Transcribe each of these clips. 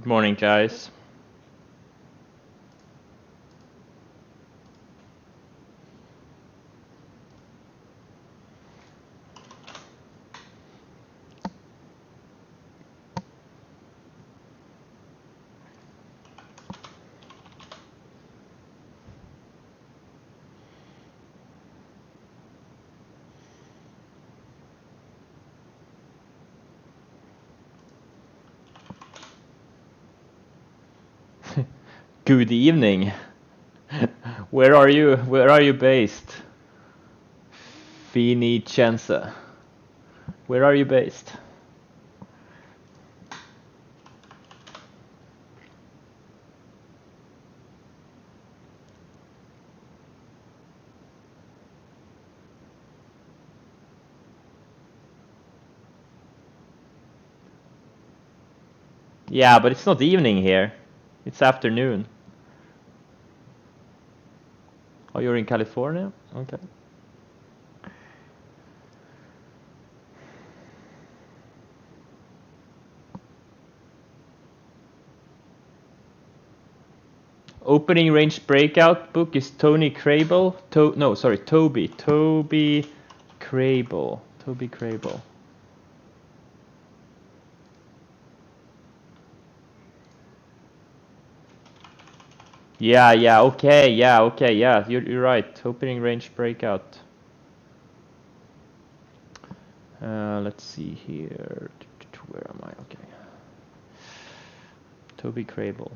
Morning, guys. Good evening. Where are you? Where are you based? Vincenza. Where are you based? Yeah, but it's not evening here. It's afternoon. Oh, you're in California? Okay. Opening range breakout book is Tony Crable. No, sorry, Toby. Toby Crable. Toby Crable. Yeah, okay, yeah. You're right. Opening range breakout. Let's see here. Where am I? Okay. Toby Crable.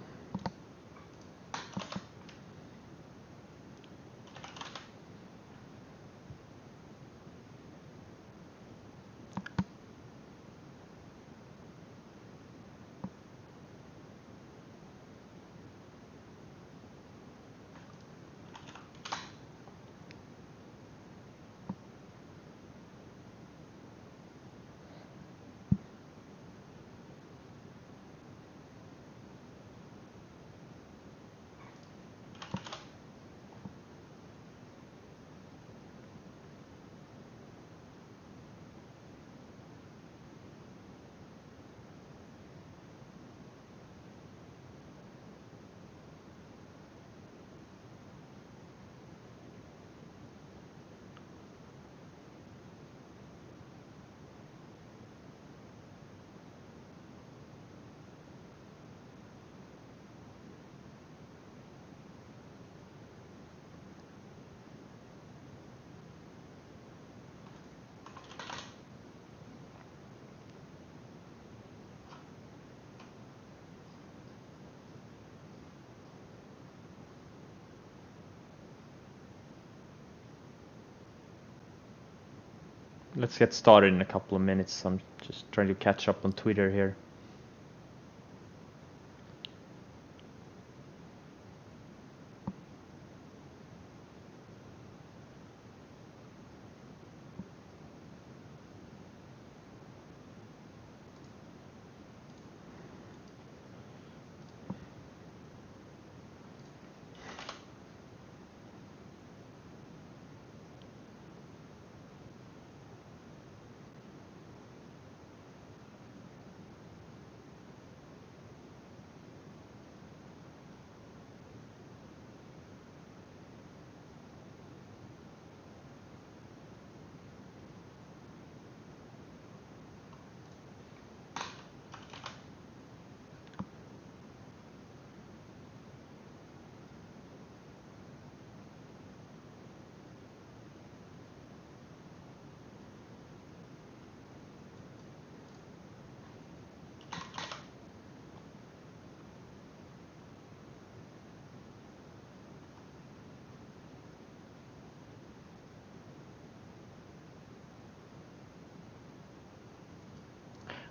Let's get started in a couple of minutes. I'm just trying to catch up on Twitter here.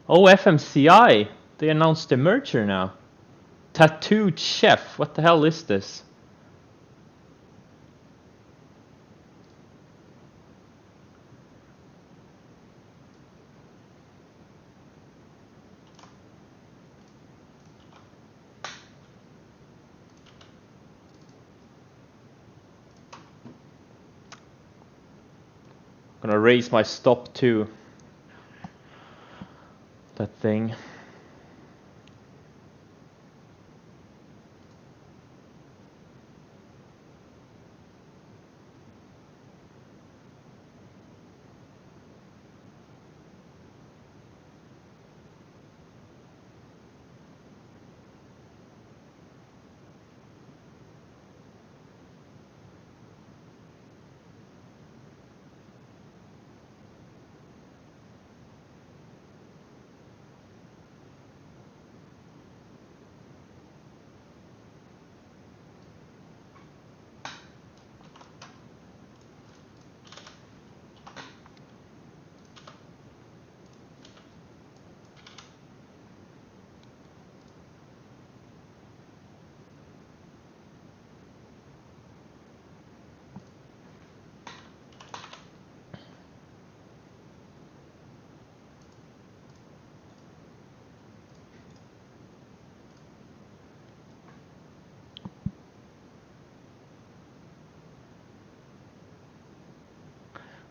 Oh, FMCI! They announced a merger now. Tattooed Chef. What the hell is this? Gonna raise my stop to that thing.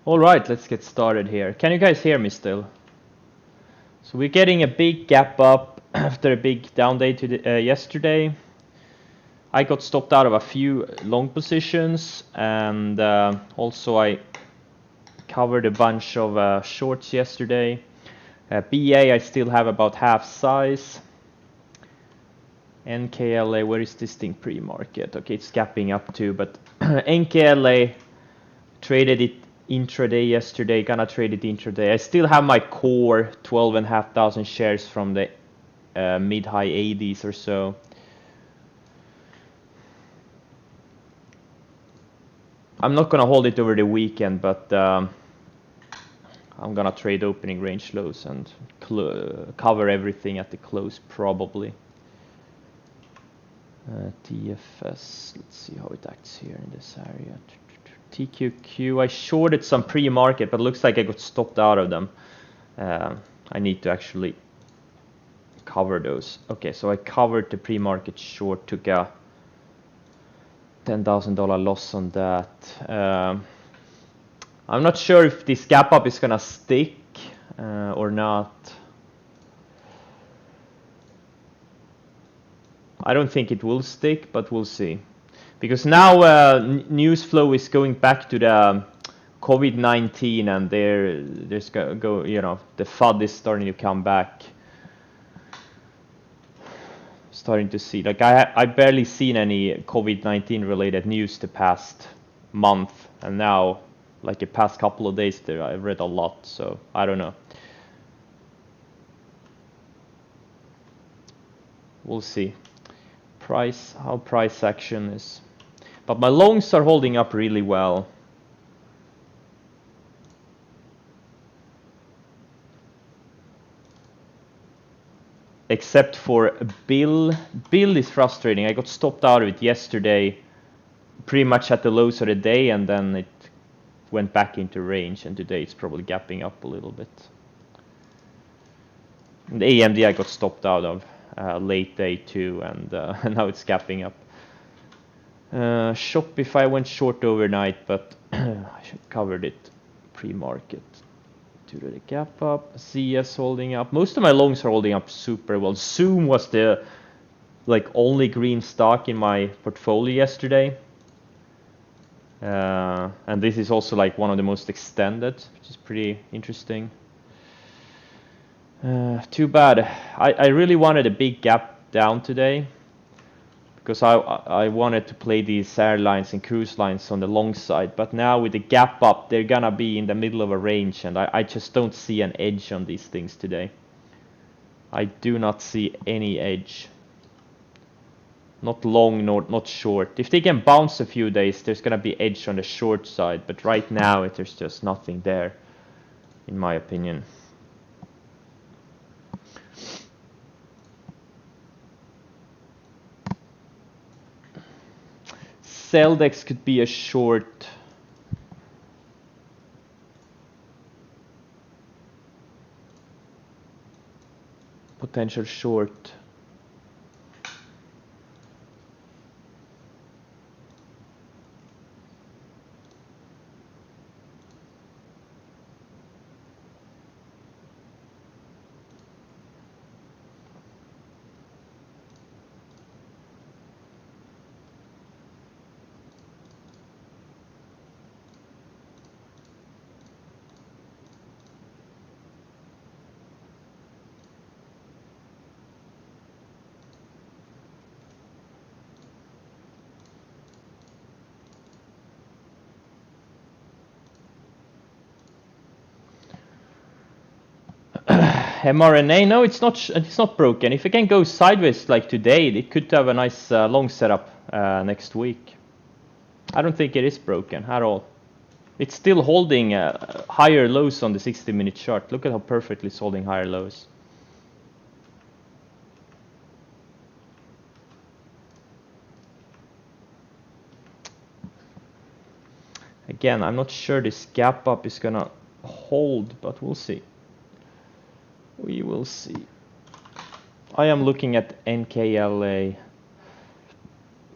All right, let's get started here. Can you guys hear me still? So we're getting a big gap up after a big down day yesterday. I got stopped out of a few long positions, and also I covered a bunch of shorts yesterday. BA I still have about half size. NKLA, where is this thing pre-market? Okay, it's gapping up too, but NKLA traded it intraday yesterday, gonna trade it intraday. I still have my core 12,500 shares from the mid-high 80s or so. I'm not gonna hold it over the weekend, but I'm gonna trade opening range lows and cover everything at the close probably. TFS, let's see how it acts here in this area. TQQ, I shorted some pre-market, but looks like I got stopped out of them. I need to actually cover those. Okay, so I covered the pre-market short, took a $10,000 loss on that. I'm not sure if this gap up is gonna stick or not. I don't think it will stick, but we'll see. Because now news flow is going back to the COVID-19, and there's the FUD is starting to come back. Starting to see, like I barely seen any COVID-19 related news the past month, and now like the past couple of days there I've read a lot, so I don't know. We'll see how price action is. But my longs are holding up really well. Except for Bill. Bill is frustrating. I got stopped out of it yesterday, pretty much at the lows of the day, and then it went back into range, and today it's probably gapping up a little bit. And AMD I got stopped out of late day too, and now it's gapping up. Shopify went short overnight, but I covered it pre-market to the gap up. CS holding up. Most of my longs are holding up super well. Zoom was the only green stock in my portfolio yesterday, and this is also like one of the most extended, which is pretty interesting. Too bad. I really wanted a big gap down today, because I wanted to play these airlines and cruise lines on the long side, but now with the gap up they're gonna be in the middle of a range, and I just don't see an edge on these things today. I do not see any edge. Not long nor not short. If they can bounce a few days, there's gonna be edge on the short side, but right now there's just nothing there, in my opinion. Celdex could be a short. Potential short. mRNA, no, it's not broken. If it can go sideways like today, it could have a nice long setup next week. I don't think it is broken at all. It's still holding higher lows on the 60-minute chart. Look at how perfectly it's holding higher lows. Again, I'm not sure this gap up is gonna hold, but we'll see. We will see. I am looking at NKLA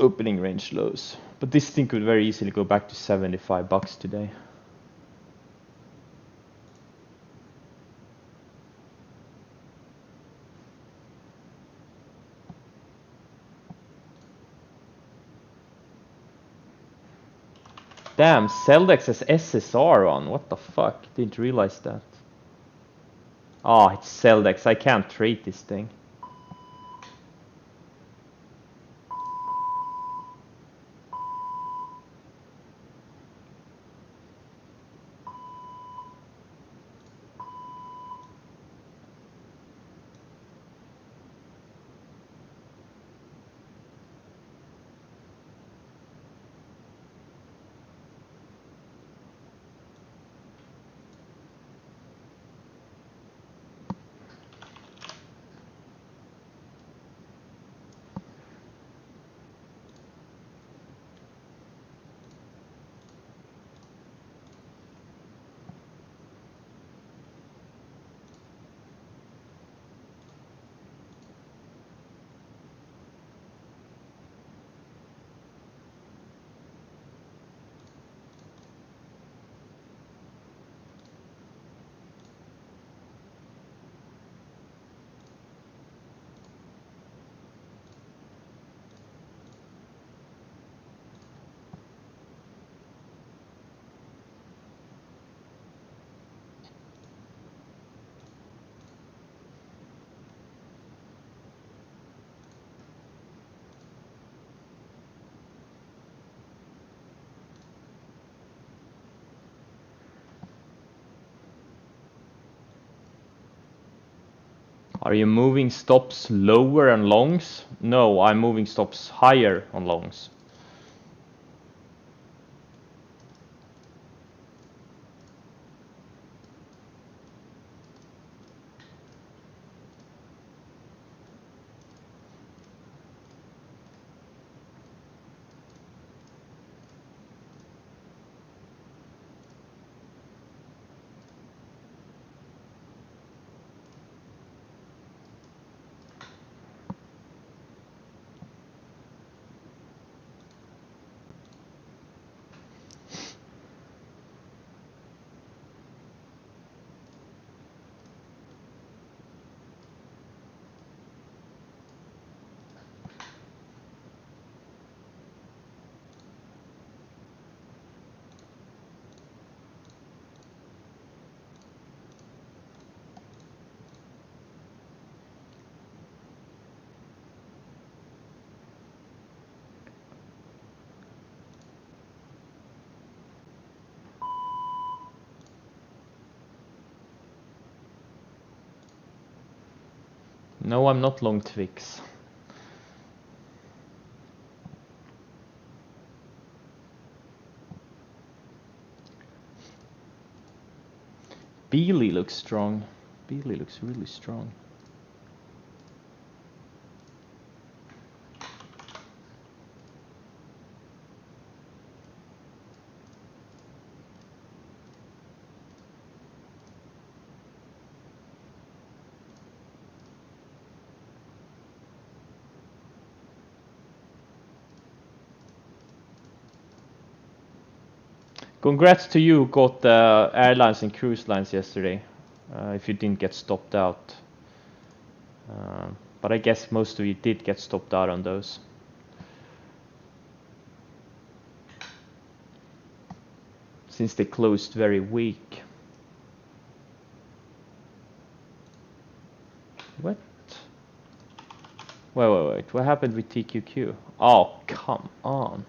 opening range lows, but this thing could very easily go back to $75 today. Damn, Celdex has SSR on. What the fuck? Didn't realize that. Oh, it's Celdex. I can't trade this thing. Are you moving stops lower on longs? No, I'm moving stops higher on longs. No, I'm not long Twix. Beely looks strong. Beely looks really strong. Congrats to you who got the airlines and cruise lines yesterday, if you didn't get stopped out. But I guess most of you did get stopped out on those. Since they closed very weak. What? Wait. What happened with TQQ? Oh, come on.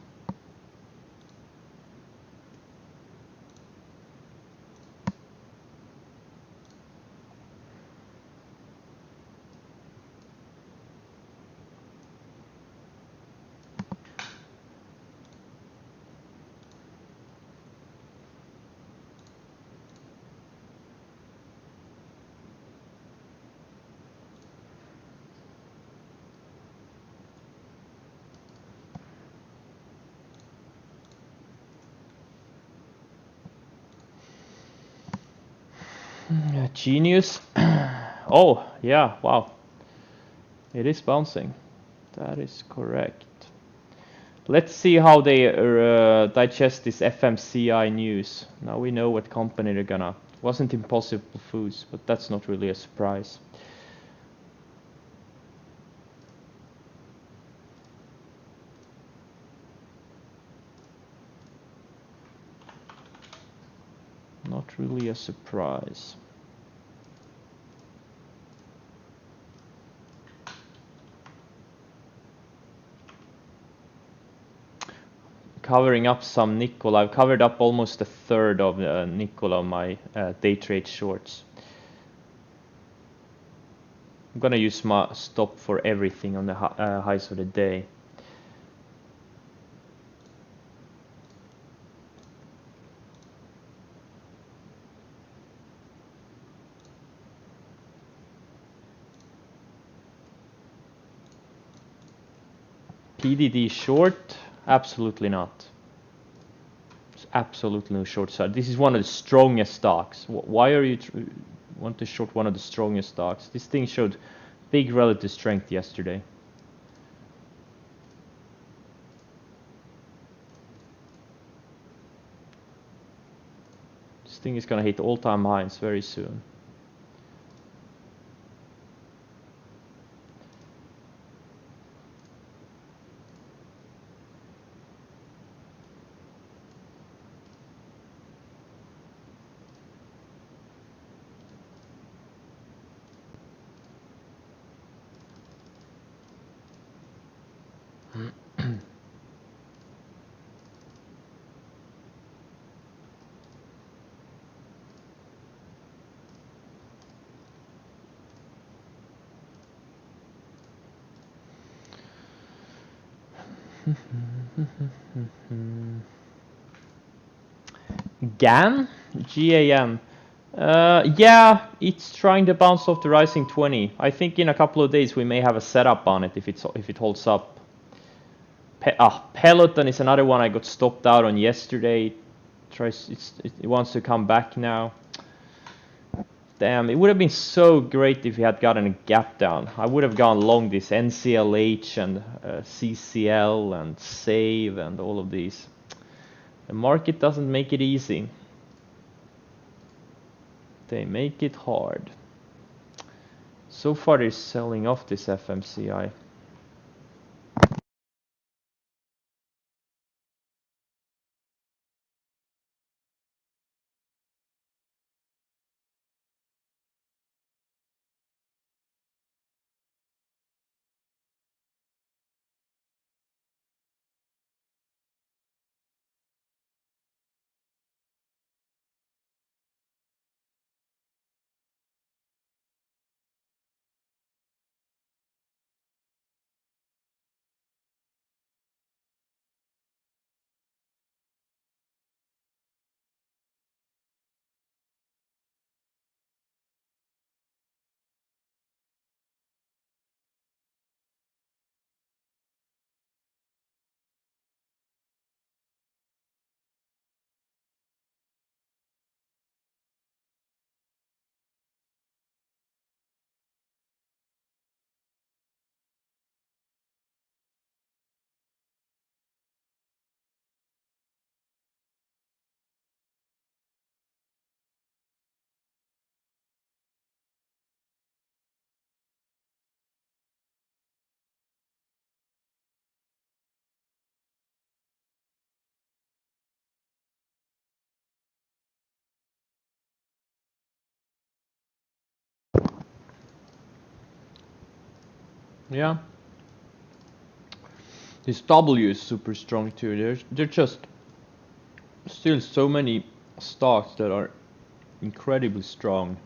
Genius. Oh, yeah, wow. It is bouncing. That is correct. Let's see how they digest this FMCI news. Now we know what company they're gonna. It wasn't Impossible Foods, but that's not really a surprise. Not really a surprise. Covering up some nickel. I've covered up almost a third of the nickel on my day trade shorts. I'm gonna use my stop for everything on the highs of the day. PDD short? Absolutely not. There's absolutely no short side. This is one of the strongest stocks. Why are you want to short one of the strongest stocks? This thing showed big relative strength yesterday. This thing is gonna hit all-time highs very soon. GAN? GAN. Yeah, it's trying to bounce off the rising 20. I think in a couple of days we may have a setup on it if it holds up. Peloton is another one I got stopped out on yesterday. It wants to come back now. Damn, it would have been so great if we had gotten a gap down. I would have gone long this NCLH and CCL and SAVE and all of these. The market doesn't make it easy. They make it hard. So far they're selling off this FMCI. Yeah. This W is super strong too. There's just still so many stocks that are incredibly strong.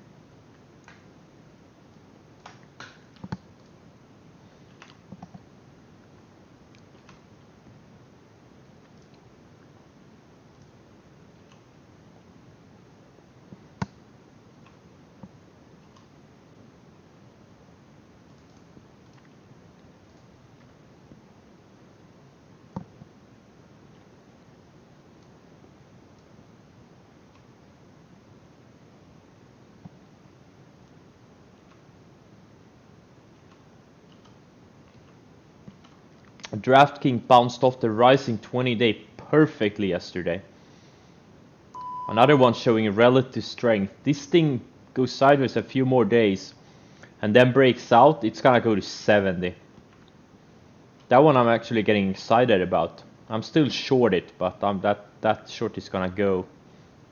DraftKings bounced off the rising 20-day perfectly yesterday. Another one showing relative strength. This thing goes sideways a few more days and then breaks out. It's gonna go to 70. That one I'm actually getting excited about. I'm still short it, but that short is gonna go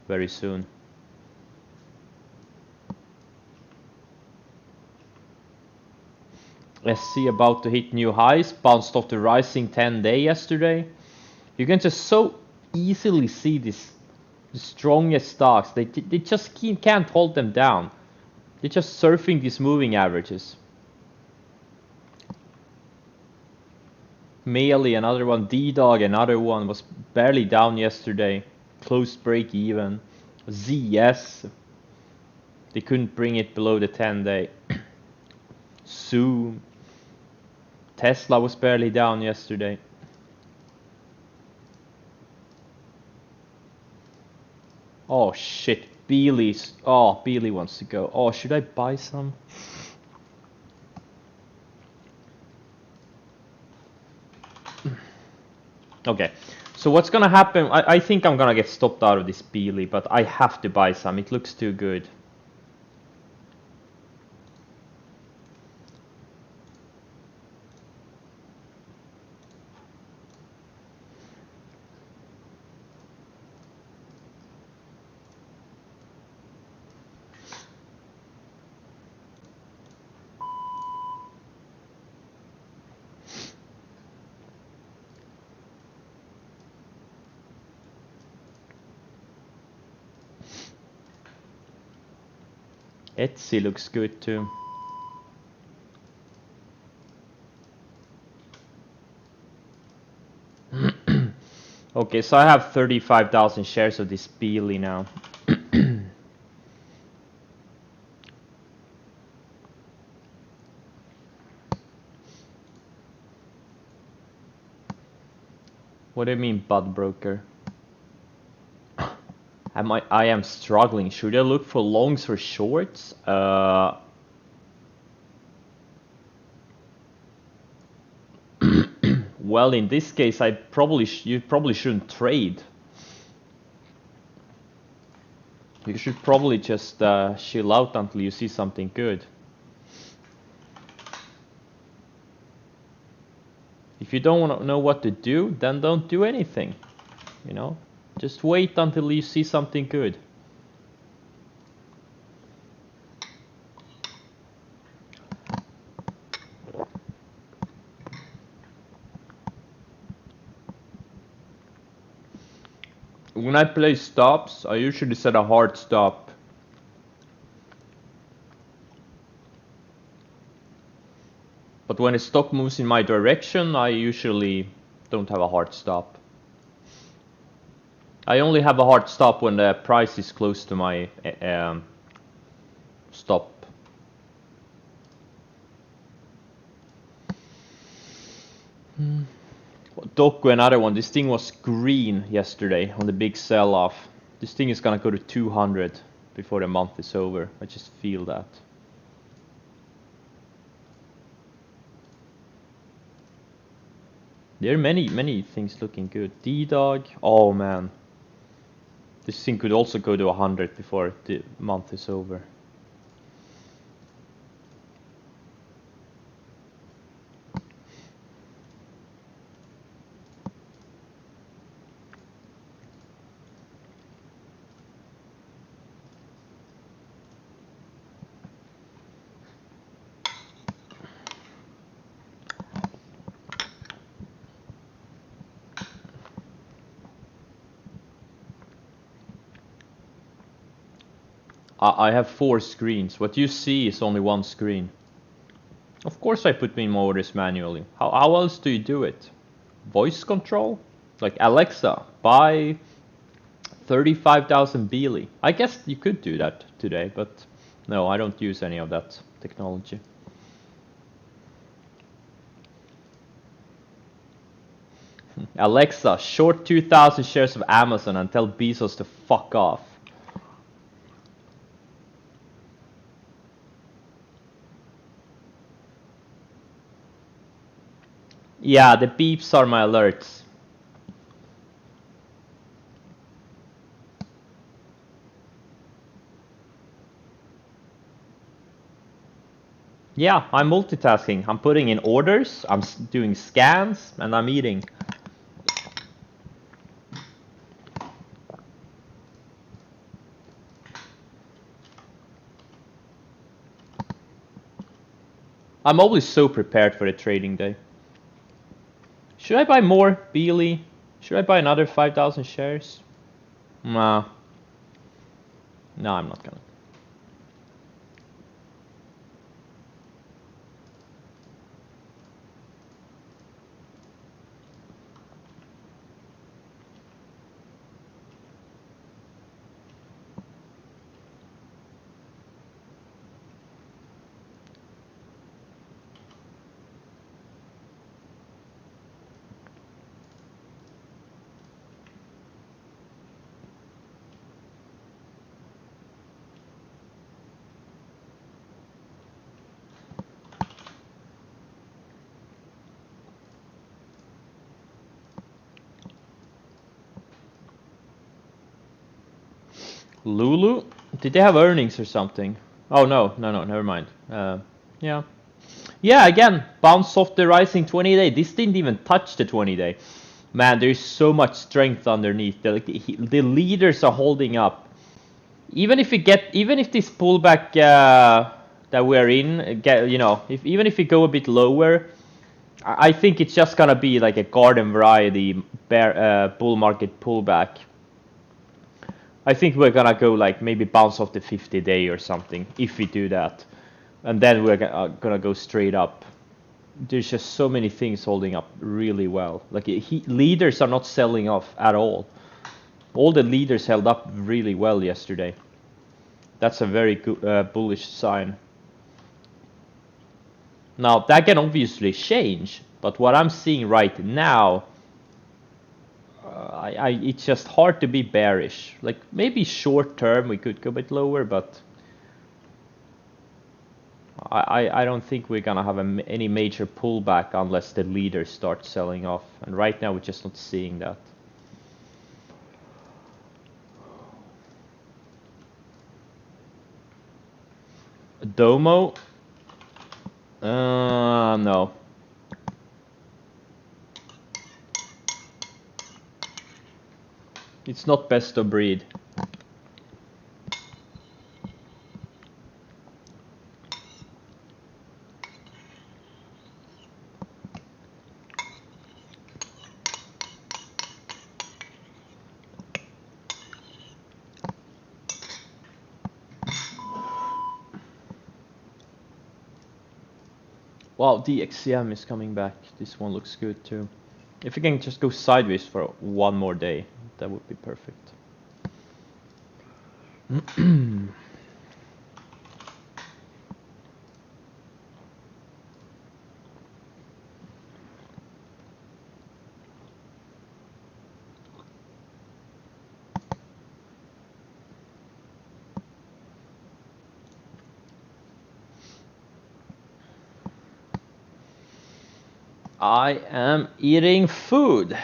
very soon. SC about to hit new highs, bounced off the rising 10-day yesterday. You can just so easily see the strongest stocks. They just can't hold them down. They're just surfing these moving averages. Mealy, another one. D-Dog, another one, was barely down yesterday. Close break even. ZS, they couldn't bring it below the 10-day. Zoom. Tesla was barely down yesterday. Oh shit, Beely's. Oh, Beely wants to go. Oh, should I buy some? Okay, so what's gonna happen? I think I'm gonna get stopped out of this Beely, but I have to buy some. It looks too good. Etsy looks good too. Okay, so I have 35,000 shares of this Beely now. What do you mean, bud broker? I am struggling. Should I look for longs or shorts? Well, in this case, you probably shouldn't trade. You should probably just chill out until you see something good. If you don't know what to do, then don't do anything. You know, just wait until you see something good. When I play stops, I usually set a hard stop. But when a stock moves in my direction, I usually don't have a hard stop. I only have a hard stop when the price is close to my stop. Doku, another one. This thing was green yesterday on the big sell-off. This thing is gonna go to 200 before the month is over. I just feel that. There are many things looking good. D-Dog. Oh man. This thing could also go to 100 before the month is over. I have 4 screens. What you see is only one screen. Of course I put in my orders manually. How else do you do it? Voice control? Like Alexa, buy 35,000 Beely. I guess you could do that today, but no, I don't use any of that technology. Alexa, short 2,000 shares of Amazon and tell Bezos to fuck off. Yeah, the beeps are my alerts. Yeah, I'm multitasking. I'm putting in orders, I'm doing scans, and I'm eating. I'm always so prepared for the trading day. Should I buy more Beely? Should I buy another 5,000 shares? Nah. No, I'm not gonna. Lulu? Did they have earnings or something? Oh no, never mind. Yeah. Yeah, again, bounce off the rising 20-day. This didn't even touch the 20-day. Man, there's so much strength underneath. The leaders are holding up. Even if this pullback that we're in, even if we go a bit lower, I think it's just gonna be like a garden variety bull market pullback. I think we're gonna go like maybe bounce off the 50-day or something if we do that, and then we're gonna go straight up. There's just so many things holding up really well. Like leaders are not selling off at all. All the leaders held up really well yesterday. That's a very good bullish sign. Now that can obviously change, but what I'm seeing right now, it's just hard to be bearish. Like maybe short term we could go a bit lower, but I don't think we're gonna have any major pullback unless the leaders start selling off. And right now we're just not seeing that. Domo? No. It's not best of breed. Wow, the XCM is coming back. This one looks good too. If we can just go sideways for one more day, that would be perfect. I am eating food.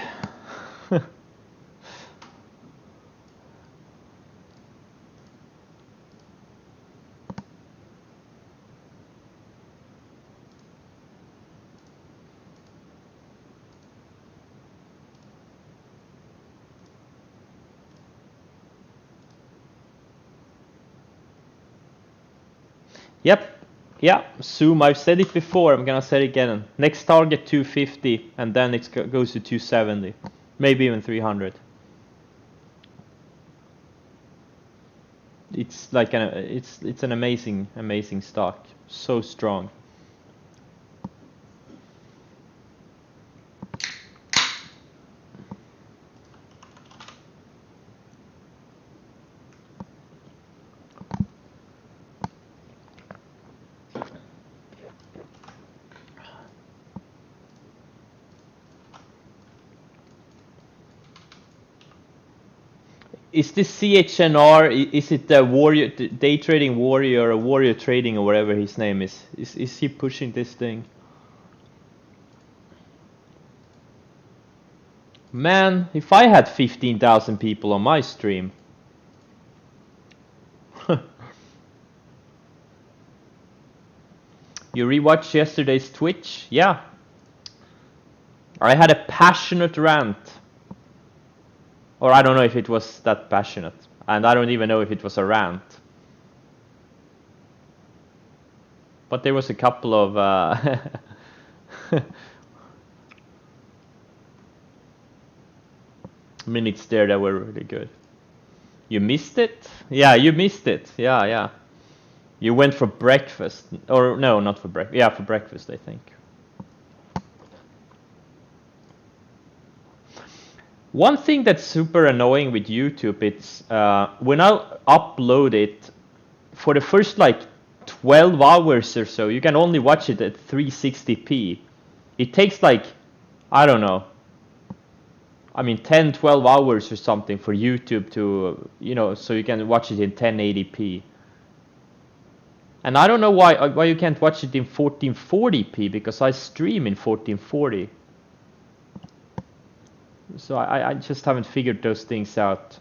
Yep. Yeah, Zoom, I've said it before, I'm gonna say it again. Next target 250, and then it goes to 270. Maybe even 300. It's like it's an amazing stock. So strong. Is this CHNR? Is it the warrior, day trading warrior, or warrior trading, or whatever his name is? Is he pushing this thing? Man, if I had 15,000 people on my stream. You rewatched yesterday's Twitch? Yeah. I had a passionate rant. Or I don't know if it was that passionate. And I don't even know if it was a rant. but there was a couple of minutes there that were really good. You missed it? Yeah, you missed it. Yeah, yeah. You went for breakfast, or no, not for breakfast. Yeah, for breakfast, I think. One thing that's super annoying with YouTube, it's when I upload it, for the first like 12 hours or so, you can only watch it at 360p. It takes like, I don't know, I mean 10, 12 hours or something for YouTube to, so you can watch it in 1080p. And I don't know why you can't watch it in 1440p, because I stream in 1440. So I just haven't figured those things out.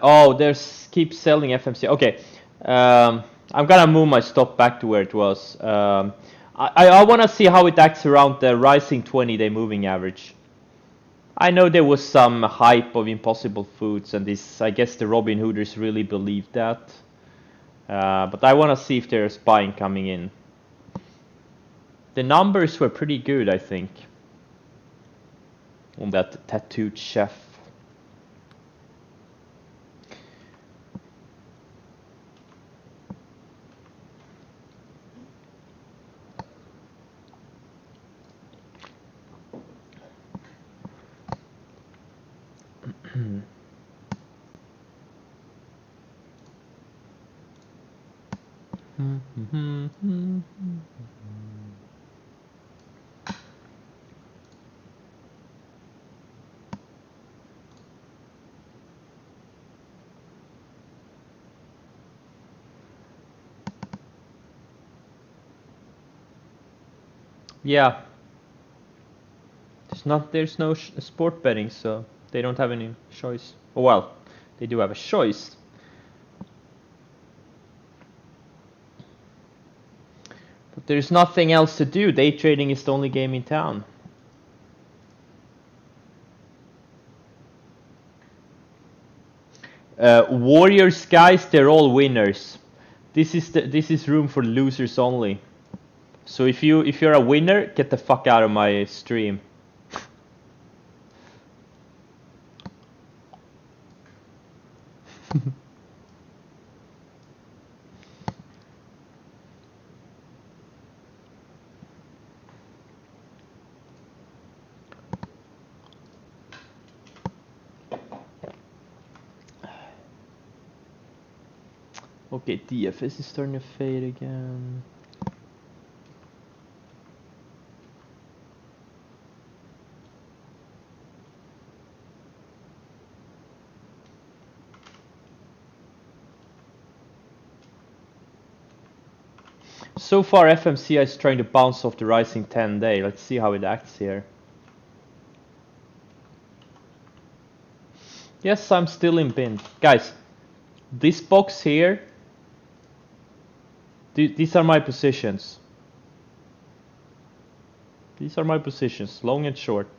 Oh, there's keep selling FMC. Okay, I'm gonna move my stop back to where it was. I want to see how it acts around the rising 20-day moving average. I know there was some hype of Impossible Foods, and this, I guess the Robin Hooders really believed that. But I want to see if there's buying coming in. The numbers were pretty good, I think, on that tattooed chef. Yeah. There's no sport betting, so they don't have any choice. Oh, well, they do have a choice. But there's nothing else to do. Day trading is the only game in town. Warriors, guys, they're all winners. This is room for losers only. So if you're a winner, get the fuck out of my stream. Okay, DFS is starting to fade again. So far, FMCI is trying to bounce off the rising 10-day. Let's see how it acts here. Yes, I'm still in bin. Guys, this box here, these are my positions. These are my positions, long and short.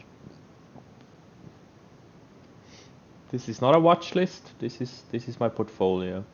This is not a watch list. This is my portfolio.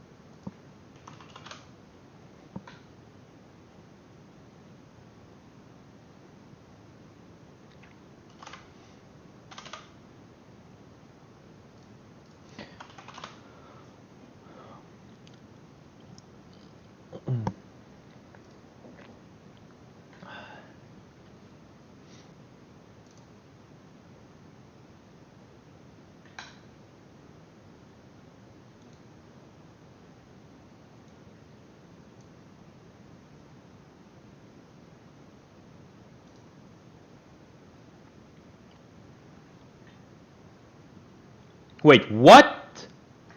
Wait, what?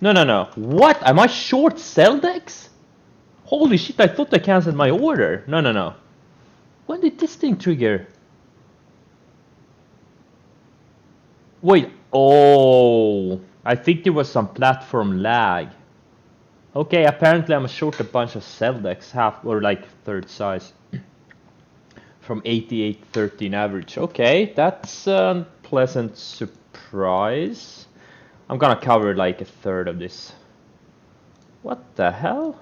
No. What? Am I short Celdex? Holy shit, I thought I cancelled my order. No. When did this thing trigger? Wait, oh, I think there was some platform lag. Okay, apparently I'm short a bunch of Celdex, half or like third size. From 88.13 average. Okay, that's a pleasant surprise. I'm gonna cover like a third of this. What the hell?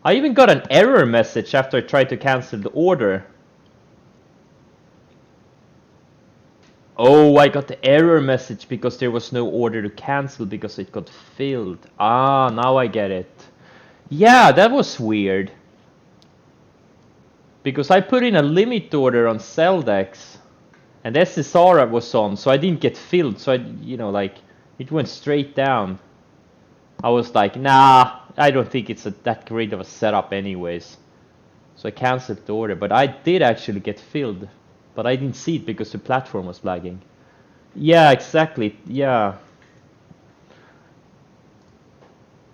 I even got an error message after I tried to cancel the order. Oh, I got the error message because there was no order to cancel because it got filled. Ah, now I get it. Yeah, that was weird. Because I put in a limit order on Celdex and SSR was on, so I didn't get filled. So like, it went straight down. I was like, nah, I don't think it's that great of a setup anyways. So I canceled the order, but I did actually get filled. But I didn't see it because the platform was lagging. Yeah, exactly. Yeah.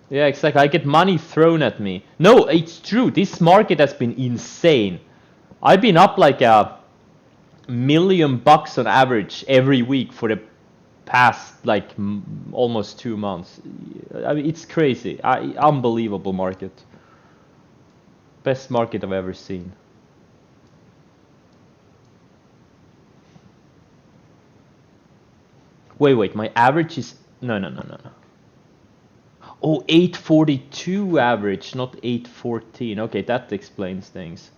Yeah, exactly. I get money thrown at me. No, it's true. This market has been insane. I've been up like $1 million on average every week for the past like almost 2 months. I mean, it's crazy. Unbelievable market. Best market I've ever seen. Wait, my average is no. Oh, 842 average, not 814. Okay, that explains things.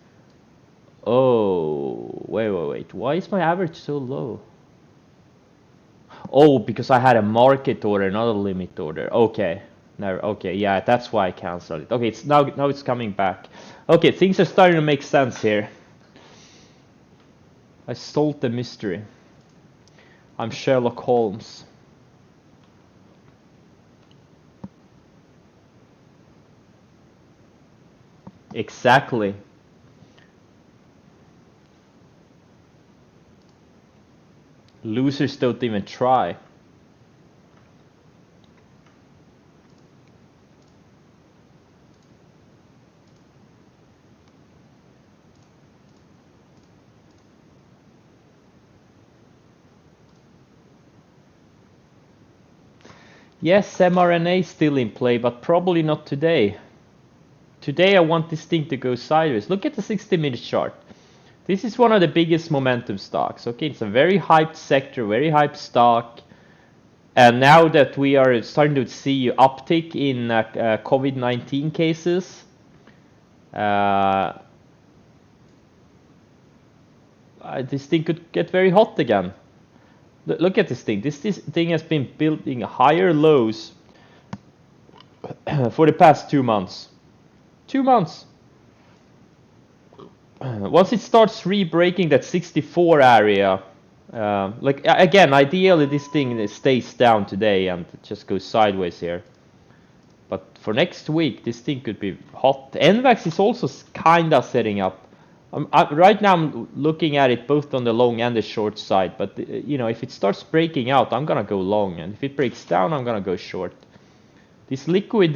Oh, wait. Why is my average so low? Oh, because I had a market order, not a limit order. Okay. No, okay, yeah, that's why I canceled it. Okay, it's now it's coming back. Okay, things are starting to make sense here. I solved the mystery. I'm Sherlock Holmes. Exactly. Losers don't even try. Yes, mRNA still in play, but probably not today. Today I want this thing to go sideways. Look at the 60-minute chart. This is one of the biggest momentum stocks. Okay, it's a very hyped sector, very hyped stock. And now that we are starting to see uptick in COVID-19 cases, this thing could get very hot again. Look at this thing. This thing has been building higher lows for the past 2 months. 2 months. Once it starts re-breaking that 64 area, like again, ideally this thing stays down today and just goes sideways here. But for next week, this thing could be hot. NVAX is also kinda setting up. Right now I'm looking at it both on the long and the short side, but if it starts breaking out, I'm gonna go long, and if it breaks down, I'm gonna go short. These liquid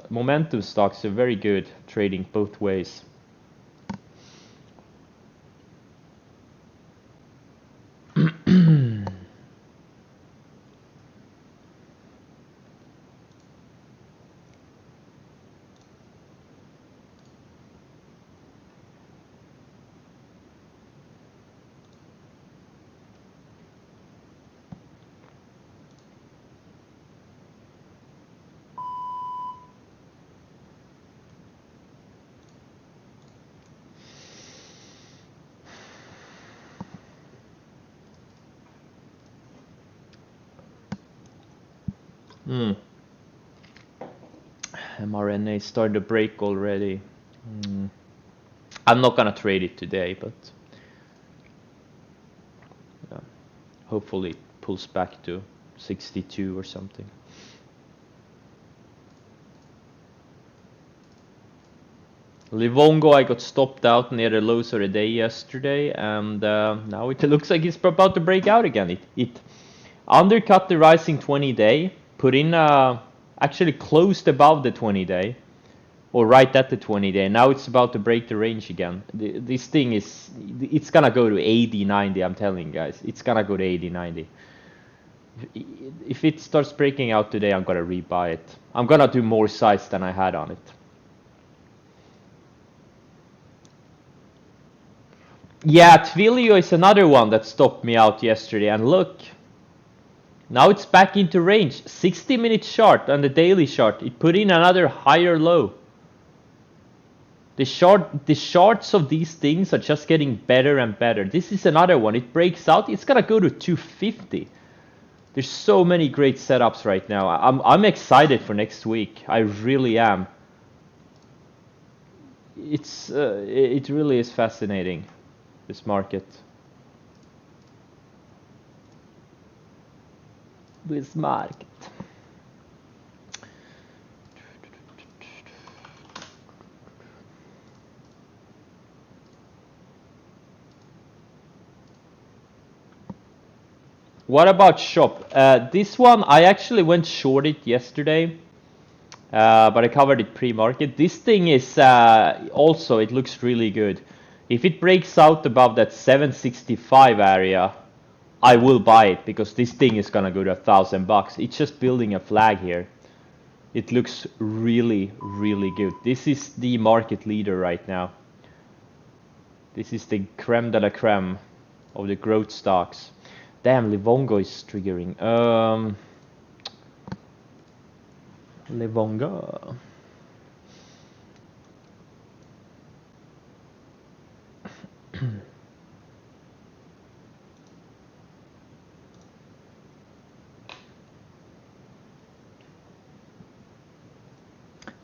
momentum stocks are very good trading both ways. mRNA started to break already. I'm not gonna trade it today, but hopefully it pulls back to 62 or something. Livongo, I got stopped out near the lows of the day yesterday, and now it looks like it's about to break out again. undercut the rising 20-day, put in actually closed above the 20-day, or right at the 20-day. Now it's about to break the range again. This thing is, it's gonna go to 80, 90. I'm telling you guys, it's gonna go to 80, 90. If it starts breaking out today, I'm gonna rebuy it. I'm gonna do more size than I had on it. Yeah, Twilio is another one that stopped me out yesterday, and look, now it's back into range. 60-minute chart on the daily chart, it put in another higher low. The charts of these things are just getting better and better. This is another one. It breaks out, it's gonna go to 250. There's so many great setups right now. I'm excited for next week. I really am. It really is fascinating, this market. This market. What about Shop? This one, I actually went short it yesterday, but I covered it pre-market. This thing is also, it looks really good. If it breaks out above that 765 area, I will buy it because this thing is gonna go to $1,000. It's just building a flag here. It looks really, really good. This is the market leader right now. This is the creme de la creme of the growth stocks. Damn, Livongo is triggering. Livongo.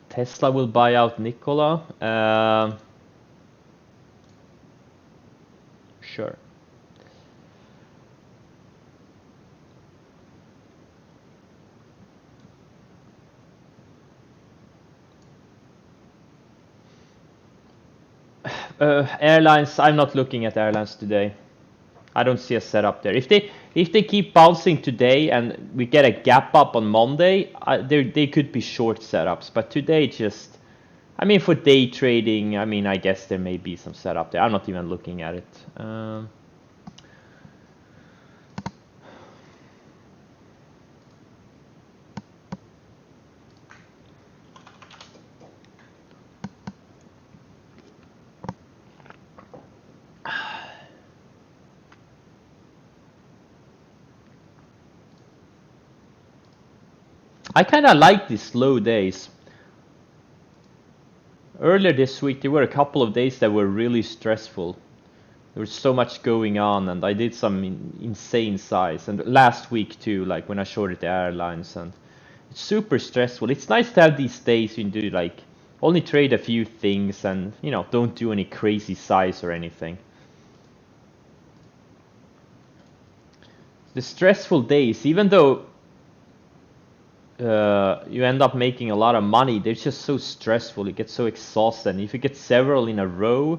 Tesla will buy out Nikola. Sure. Airlines, I'm not looking at airlines today. I don't see a setup there. If they keep bouncing today and we get a gap up on Monday, they could be short setups. But today, just, I mean, for day trading, I mean, I guess there may be some setup there. I'm not even looking at it. I kind of like these slow days. Earlier this week, there were a couple of days that were really stressful. There was so much going on, and I did some insane size. And last week too, like when I shorted the airlines, and it's super stressful. It's nice to have these days you can do like only trade a few things, and you know, don't do any crazy size or anything. The stressful days, even though you end up making a lot of money, they're just so stressful. It gets so exhausting. If you get several in a row,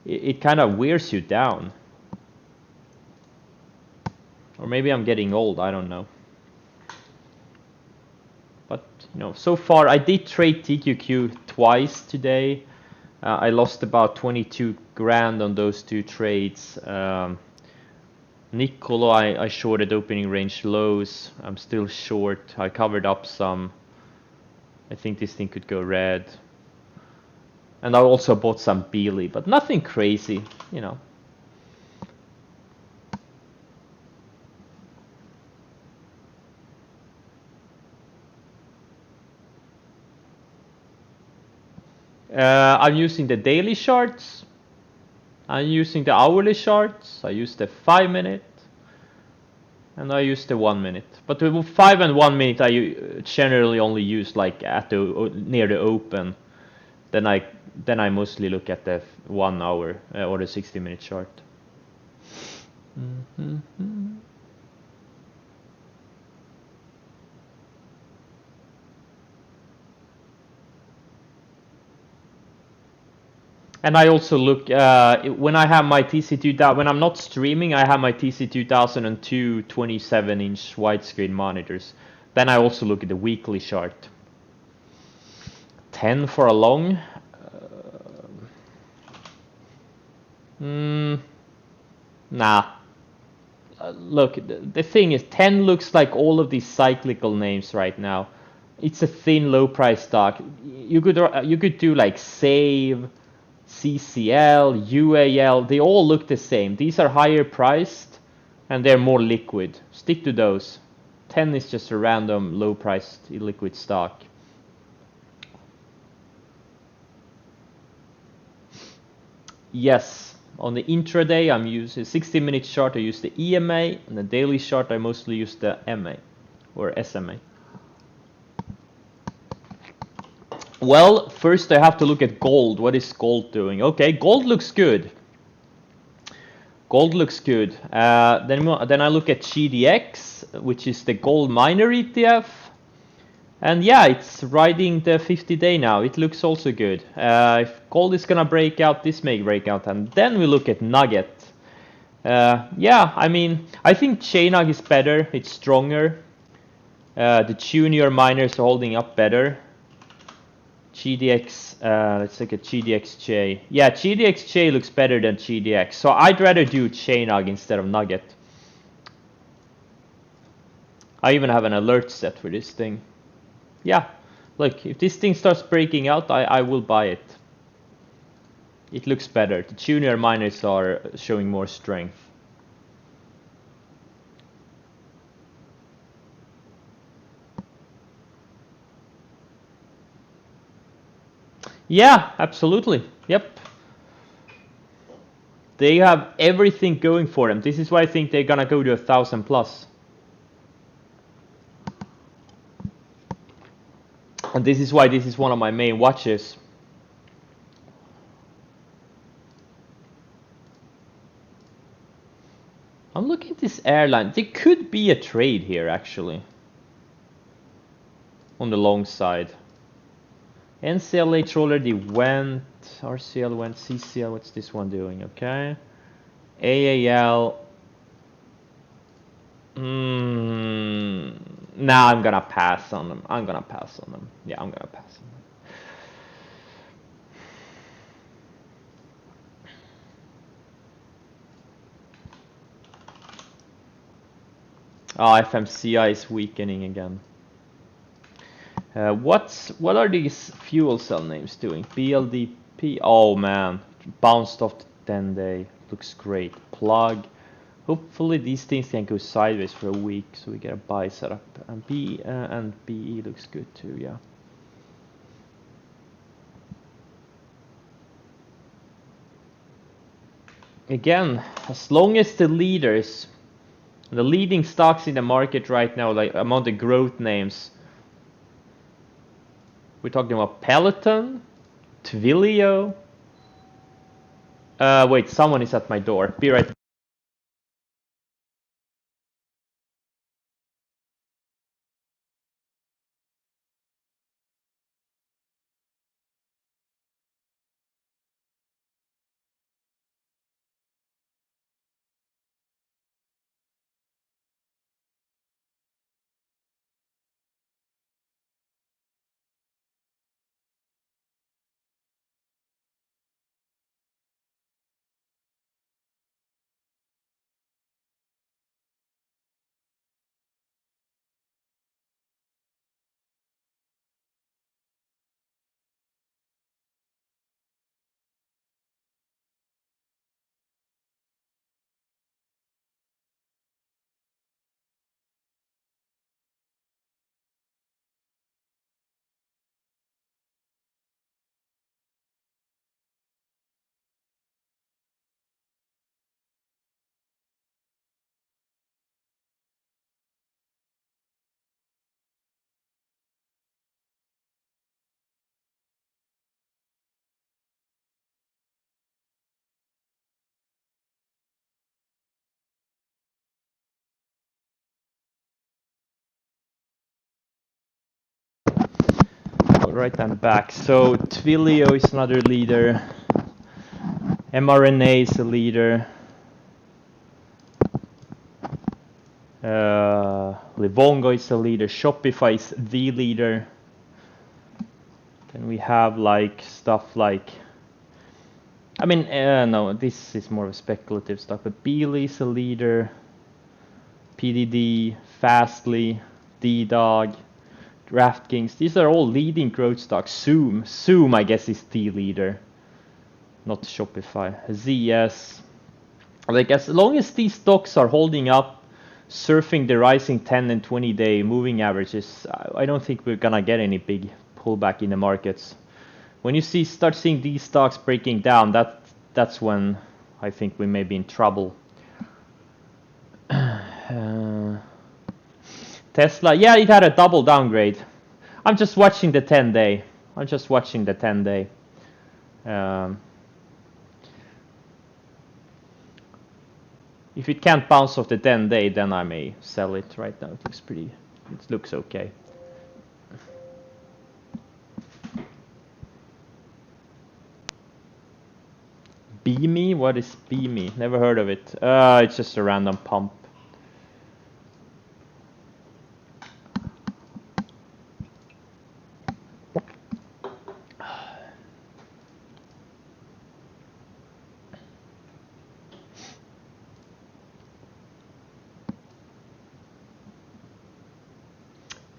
it kind of wears you down. Or maybe I'm getting old, I don't know. But you know, so far I did trade TQQ twice today. I lost about 22 grand on those two trades. Nikola, I shorted opening range lows. I'm still short. I covered up some. I think this thing could go red. And I also bought some Beely, but nothing crazy, you know. I'm using the daily charts. I'm using the hourly charts. I use the 5-minute. And I use the 1-minute. But the 5 and 1-minute I generally only use like at the near the open. Then I mostly look at the 1 hour or the 60-minute chart. And I also look when I have my TC2000 when I'm not streaming. I have my TC2002 27-inch widescreen monitors. Then I also look at the weekly chart. 10 for a long. Nah. Look, the thing is, 10 looks like all of these cyclical names right now. It's a thin, low-price stock. You could do like Save, CCL, UAL. They all look the same. These are higher priced, and they're more liquid. Stick to those. 10 is just a random, low-priced, illiquid stock. Yes. On the intraday, I'm using 60-minute chart. I use the EMA, and the daily chart I mostly use the MA or SMA. Well, first I have to look at gold. What is gold doing? Okay, gold looks good. Gold looks good. Then I look at GDX, which is the gold miner ETF. And yeah, it's riding the 50-day now. It looks also good. If gold is gonna break out, this may break out. And then we look at Nugget. Yeah, I mean, I think Chainug is better. It's stronger. The junior miners are holding up better. GDX, let's look at GDXJ. Yeah, GDXJ looks better than GDX. So I'd rather do Chainug instead of Nugget. I even have an alert set for this thing. Yeah, look, if this thing starts breaking out, I will buy it. It looks better. The junior miners are showing more strength. Yeah, absolutely. Yep. They have everything going for them. This is why I think they're gonna go to 1,000 plus. And this is why this is one of my main watches. I'm looking at this airline. There could be a trade here, actually. On the long side. NCLH already went. RCL went. CCL, what's this one doing? Okay. AAL. Nah, I'm gonna pass on them. I'm gonna pass on them. Yeah, I'm gonna pass on them. Oh, FMCI is weakening again. What are these fuel cell names doing? BLDP. Oh man, bounced off the 10-day. Looks great. Plug. Hopefully these things can go sideways for a week, so we get a buy setup. And BE looks good too. Yeah. Again, as long as the leading stocks in the market right now, like among the growth names, we're talking about Peloton, Twilio. Wait, someone is at my door. Be right back. All right, I'm back. So Twilio is another leader. mRNA is a leader. Livongo is a leader. Shopify is the leader. Then we have like stuff like, I mean, no, this is more of speculative stuff, but Beely is a leader. PDD, Fastly, DDOG, DraftKings, these are all leading growth stocks. Zoom, I guess, is the leader, not Shopify. ZS, like as long as these stocks are holding up, surfing the rising 10 and 20-day moving averages, I don't think we're gonna get any big pullback in the markets. When you start seeing these stocks breaking down, that's when I think we may be in trouble. Tesla, yeah, it had a double downgrade. I'm just watching the 10-day. If it can't bounce off the 10-day, then I may sell it. Right now it looks okay. Beamy? What is Beamy? Never heard of it. It's just a random pump.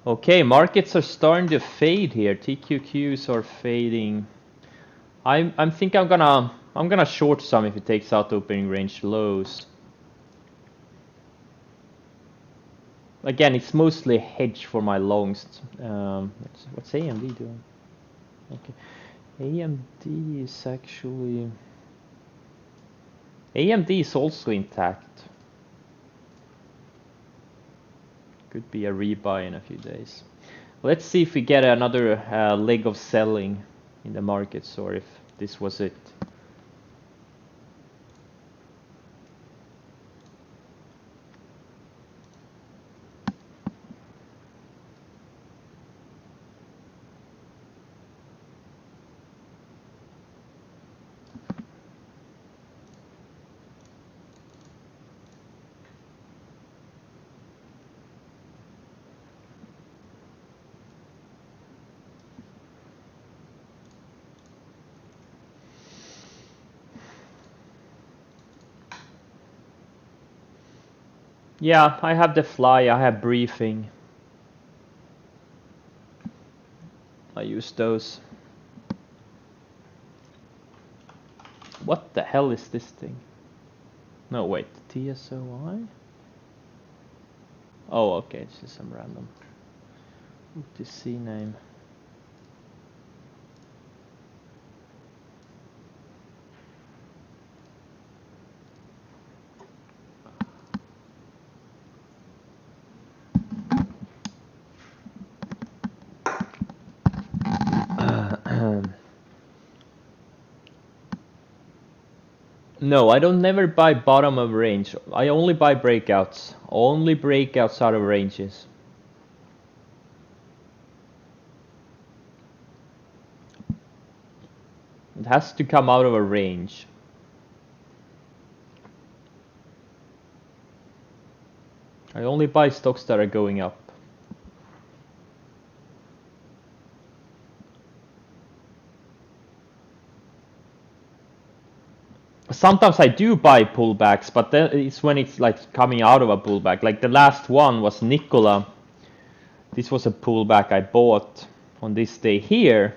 Okay, markets are starting to fade here. TQQs are fading. I think I'm gonna short some if it takes out opening range lows. Again, it's mostly hedge for my longs. What's AMD doing? Okay, AMD is actually... AMD is also intact. Could be a rebuy in a few days. Let's see if we get another leg of selling in the markets, or if this was it. Yeah, I have the fly, I have briefing. I use those. What the hell is this thing? No, wait, TSOI? Oh, okay, it's just some random OTC name. No, I don't never buy bottom of range. I only buy breakouts. Only breakouts out of ranges. It has to come out of a range. I only buy stocks that are going up. Sometimes I do buy pullbacks, but then it's when it's like coming out of a pullback. Like the last one was Nikola. This was a pullback I bought on this day here.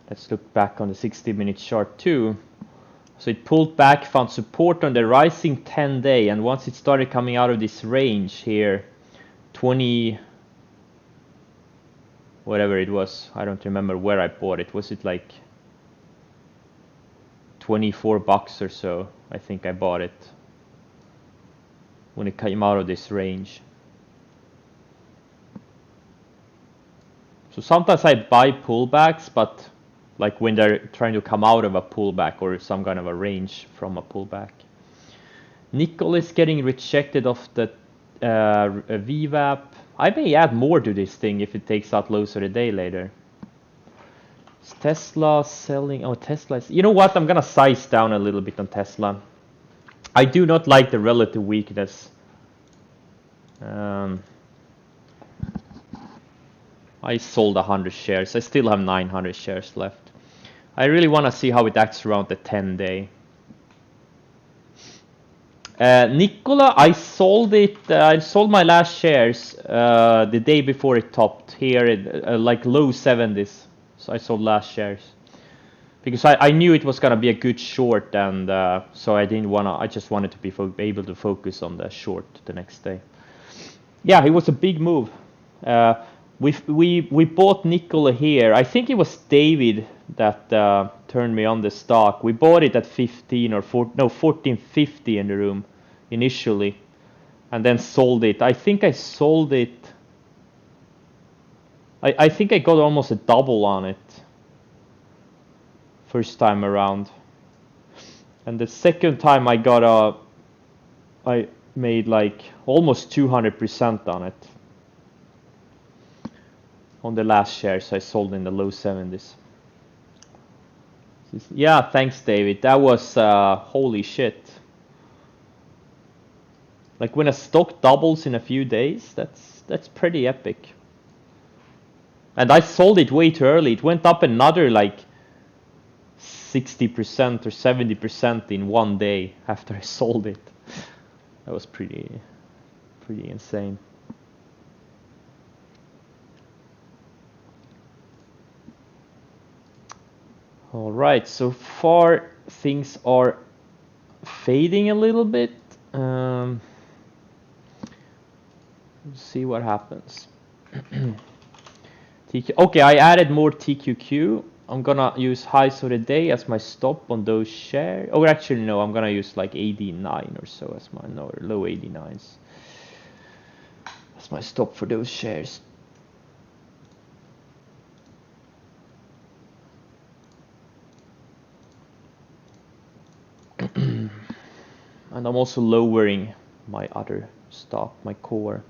Let's look back on the 60-minute chart too. So it pulled back, found support on the rising 10-day, and once it started coming out of this range here, 20, whatever it was, I don't remember where I bought it. Was it like $24 or so? I think I bought it when it came out of this range. So sometimes I buy pullbacks, but like when they're trying to come out of a pullback or some kind of a range from a pullback. Nickel is getting rejected off the VWAP. I may add more to this thing if it takes out lows of the day later. Tesla selling. Oh, Tesla is. You know what? I'm gonna size down a little bit on Tesla. I do not like the relative weakness. I sold 100 shares. I still have 900 shares left. I really want to see how it acts around the 10-day. Nikola, I sold it. I sold my last shares the day before it topped here at like low 70s. So I sold last shares because I knew it was gonna be a good short, and so I didn't wanna. I just wanted to be able to focus on the short the next day. Yeah, it was a big move. We bought Nikola here. I think it was David that turned me on the stock. We bought it at 15 or 14.50 in the room initially, and then sold it. I think I sold it. I think I got almost a double on it first time around, and the second time I made like almost 200% on it. On the last shares I sold in the low 70s. Yeah, thanks David. That was holy shit. Like when a stock doubles in a few days, that's pretty epic. And I sold it way too early. It went up another like 60% or 70% in one day after I sold it. That was pretty insane. All right, so far things are fading a little bit. Let's see what happens. Okay, I added more TQQ. I'm gonna use highs of the day as my stop on those shares. Oh, actually no, I'm gonna use like 89 or so as my low 89s. That's my stop for those shares. And I'm also lowering my other stop, my core.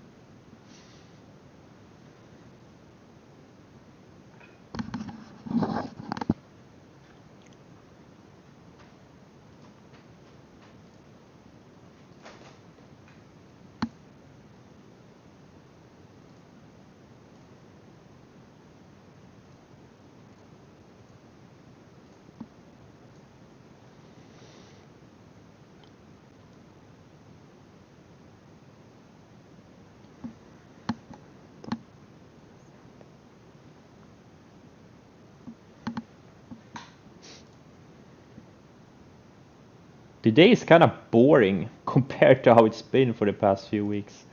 Today is kind of boring compared to how it's been for the past few weeks.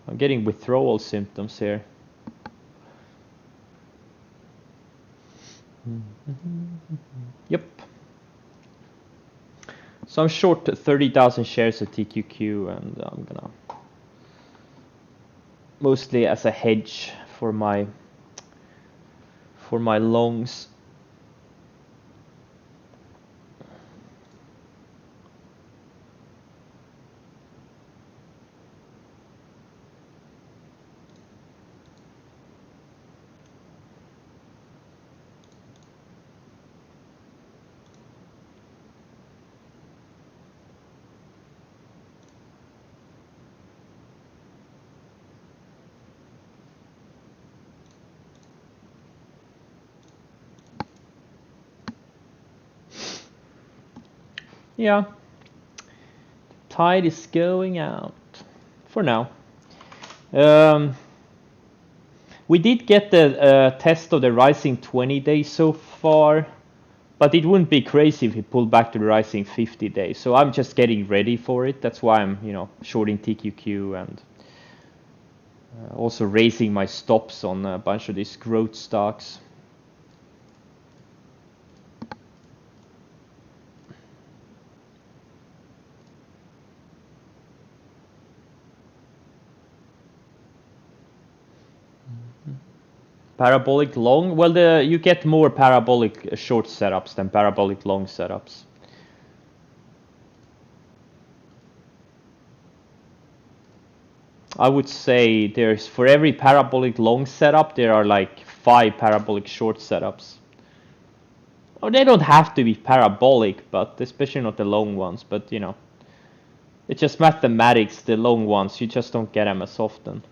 I'm getting withdrawal symptoms here. Yep. So I'm short 30,000 shares of TQQ, and I'm gonna mostly as a hedge for my longs. Yeah, tide is going out for now. We did get the test of the rising 20 days so far, but it wouldn't be crazy if it pulled back to the rising 50 days. So I'm just getting ready for it. That's why I'm, shorting TQQ and also raising my stops on a bunch of these growth stocks. Parabolic long, well, you get more parabolic short setups than parabolic long setups. I would say there's, for every parabolic long setup, there are like 5 parabolic short setups. Or they don't have to be parabolic, but especially not the long ones. But you know, it's just mathematics. The long ones, you just don't get them as often.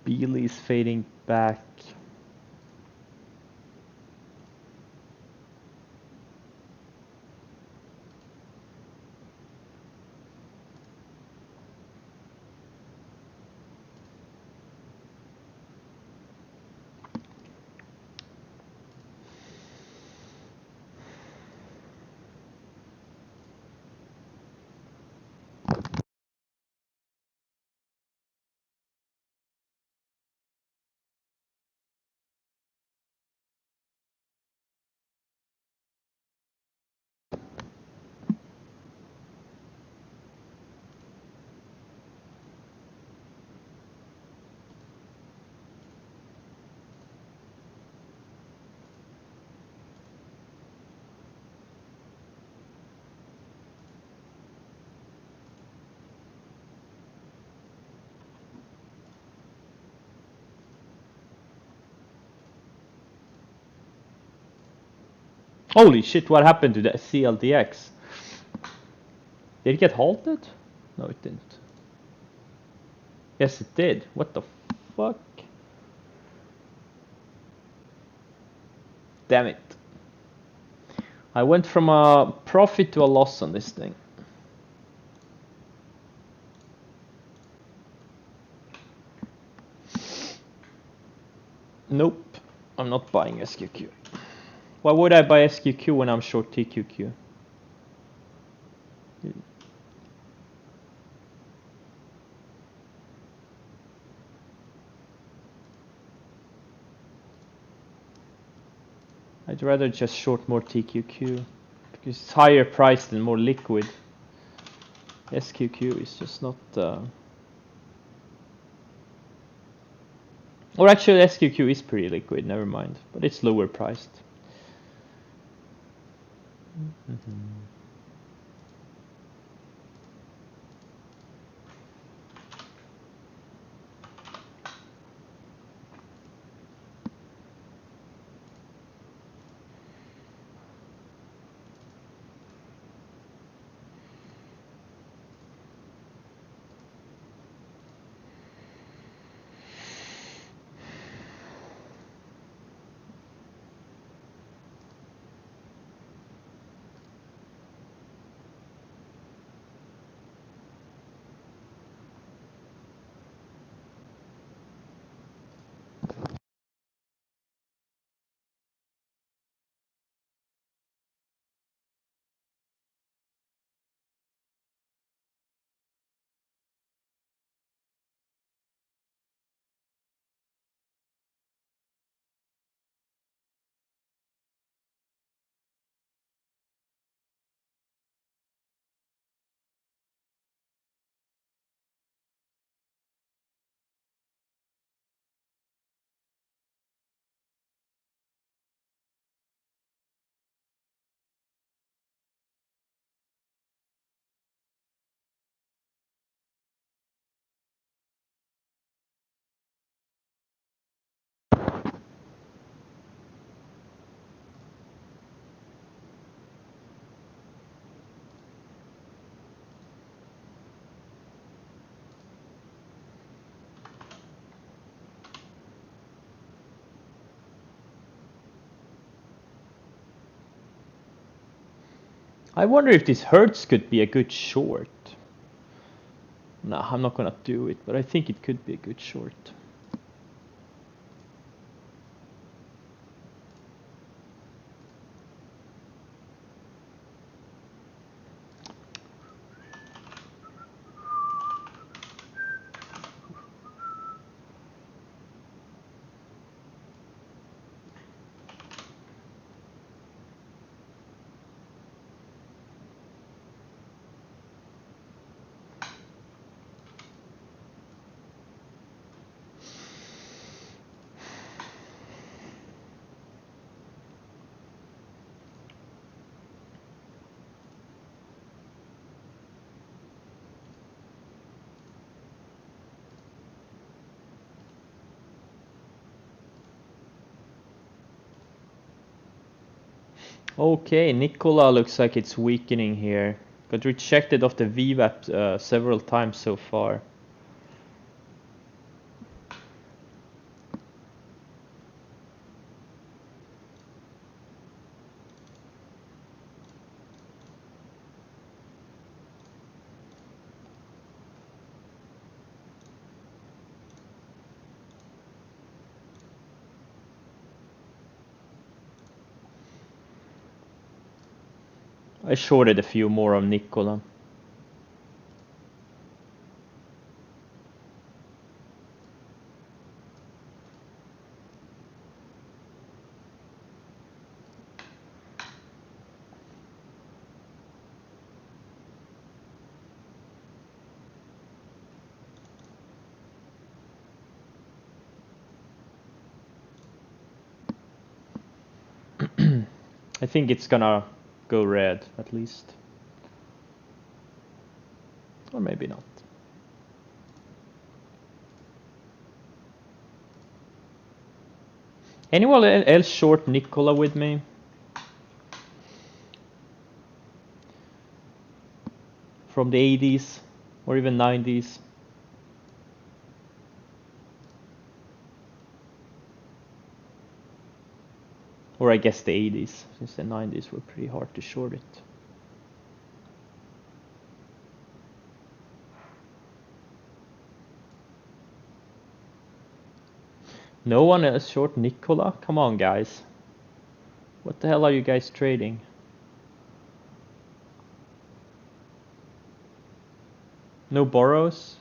Beely's fading back. Holy shit, what happened to the CLDX? Did it get halted? No, it didn't. Yes, it did. What the fuck? Damn it. I went from a profit to a loss on this thing. Nope, I'm not buying SQQ. Why would I buy SQQ when I'm short TQQ? I'd rather just short more TQQ because it's higher priced and more liquid. SQQ is just not. Or actually, SQQ is pretty liquid. Never mind, but it's lower priced. I wonder if this Hertz could be a good short. Nah, I'm not gonna do it, but I think it could be a good short. Okay, Nikola looks like it's weakening here. Got rejected off the VWAP several times so far. I shorted a few more of Nikola. I think it's gonna go red at least. Or maybe not. Anyone else short Nikola with me? From the 80s or even 90s? Or I guess the 80s, since the 90s were pretty hard to short it. No one else short Nikola? Come on, guys. What the hell are you guys trading? No borrows?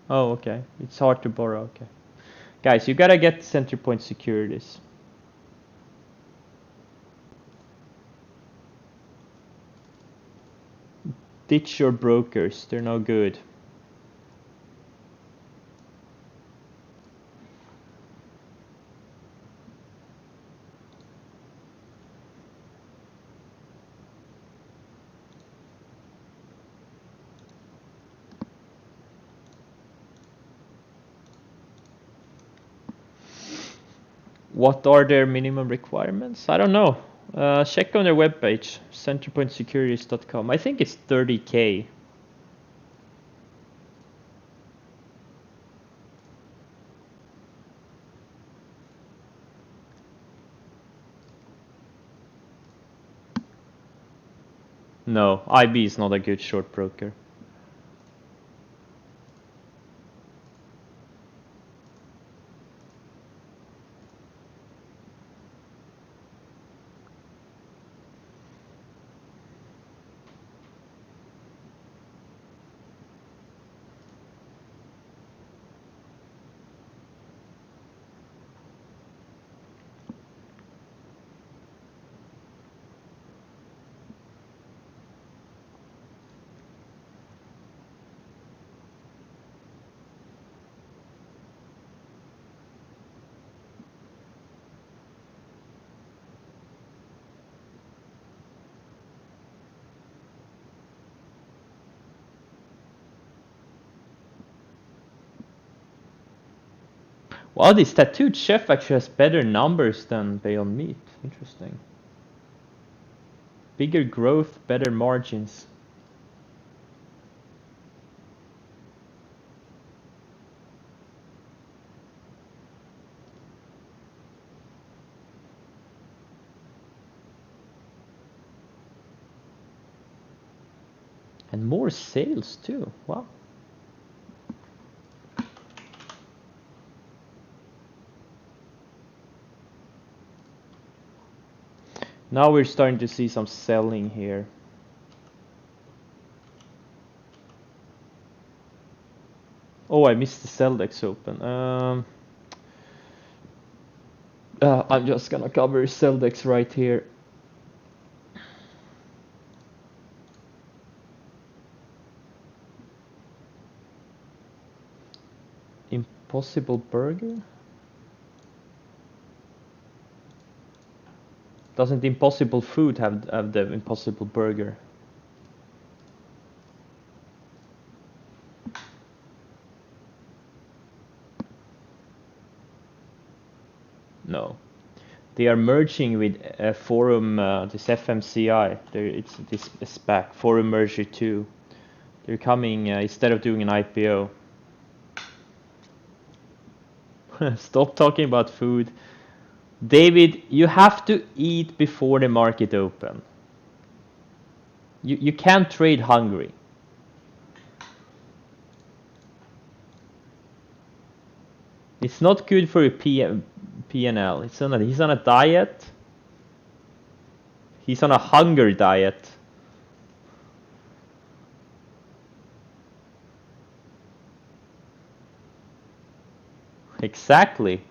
Oh, okay. It's hard to borrow, okay. Guys, you gotta get center point securities. Ditch your brokers, they're no good. What are their minimum requirements? I don't know. Check on their webpage, centerpointsecurities.com. I think it's 30K. No, IB is not a good short broker. Wow, this tattooed chef actually has better numbers than Beyond Meat. Interesting. Bigger growth, better margins. And more sales too. Wow. Now we're starting to see some selling here. Oh, I missed the Celdex open. I'm just gonna cover Celdex right here. Impossible Burger? Doesn't Impossible Food have the Impossible Burger? No. They are merging with Forum, this FMCI. It's this SPAC, Forum Merger 2. They're coming instead of doing an IPO. Stop talking about food. David, you have to eat before the market open. You can't trade hungry. It's not good for your P&L. He's on a diet. He's on a hunger diet. Exactly.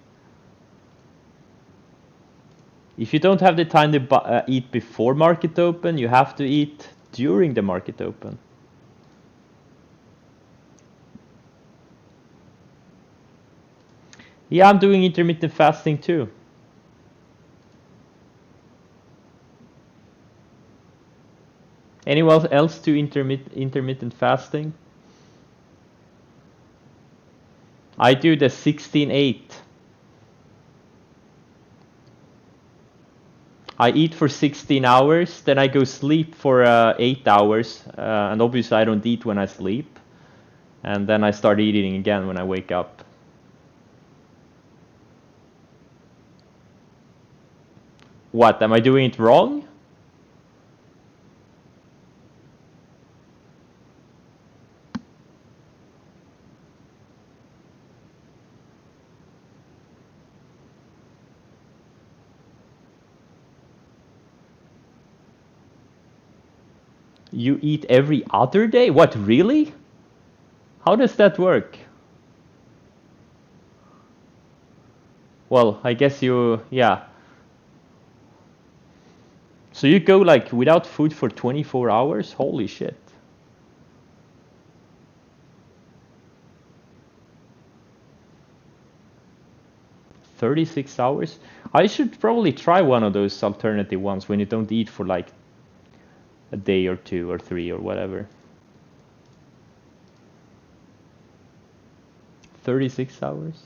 If you don't have the time to eat before market open, you have to eat during the market open. Yeah, I'm doing intermittent fasting too. Anyone else do intermittent fasting? I do the 16-8. I eat for 16 hours, then I go sleep for 8 hours, and obviously I don't eat when I sleep, and then I start eating again when I wake up. What, am I doing it wrong? You eat every other day? What, really? How does that work? Well, I guess yeah. So you go like without food for 24 hours? Holy shit. "36 hours? I should probably try one of those alternative ones when you don't eat for like a day or 2 or 3 or whatever. 36 hours?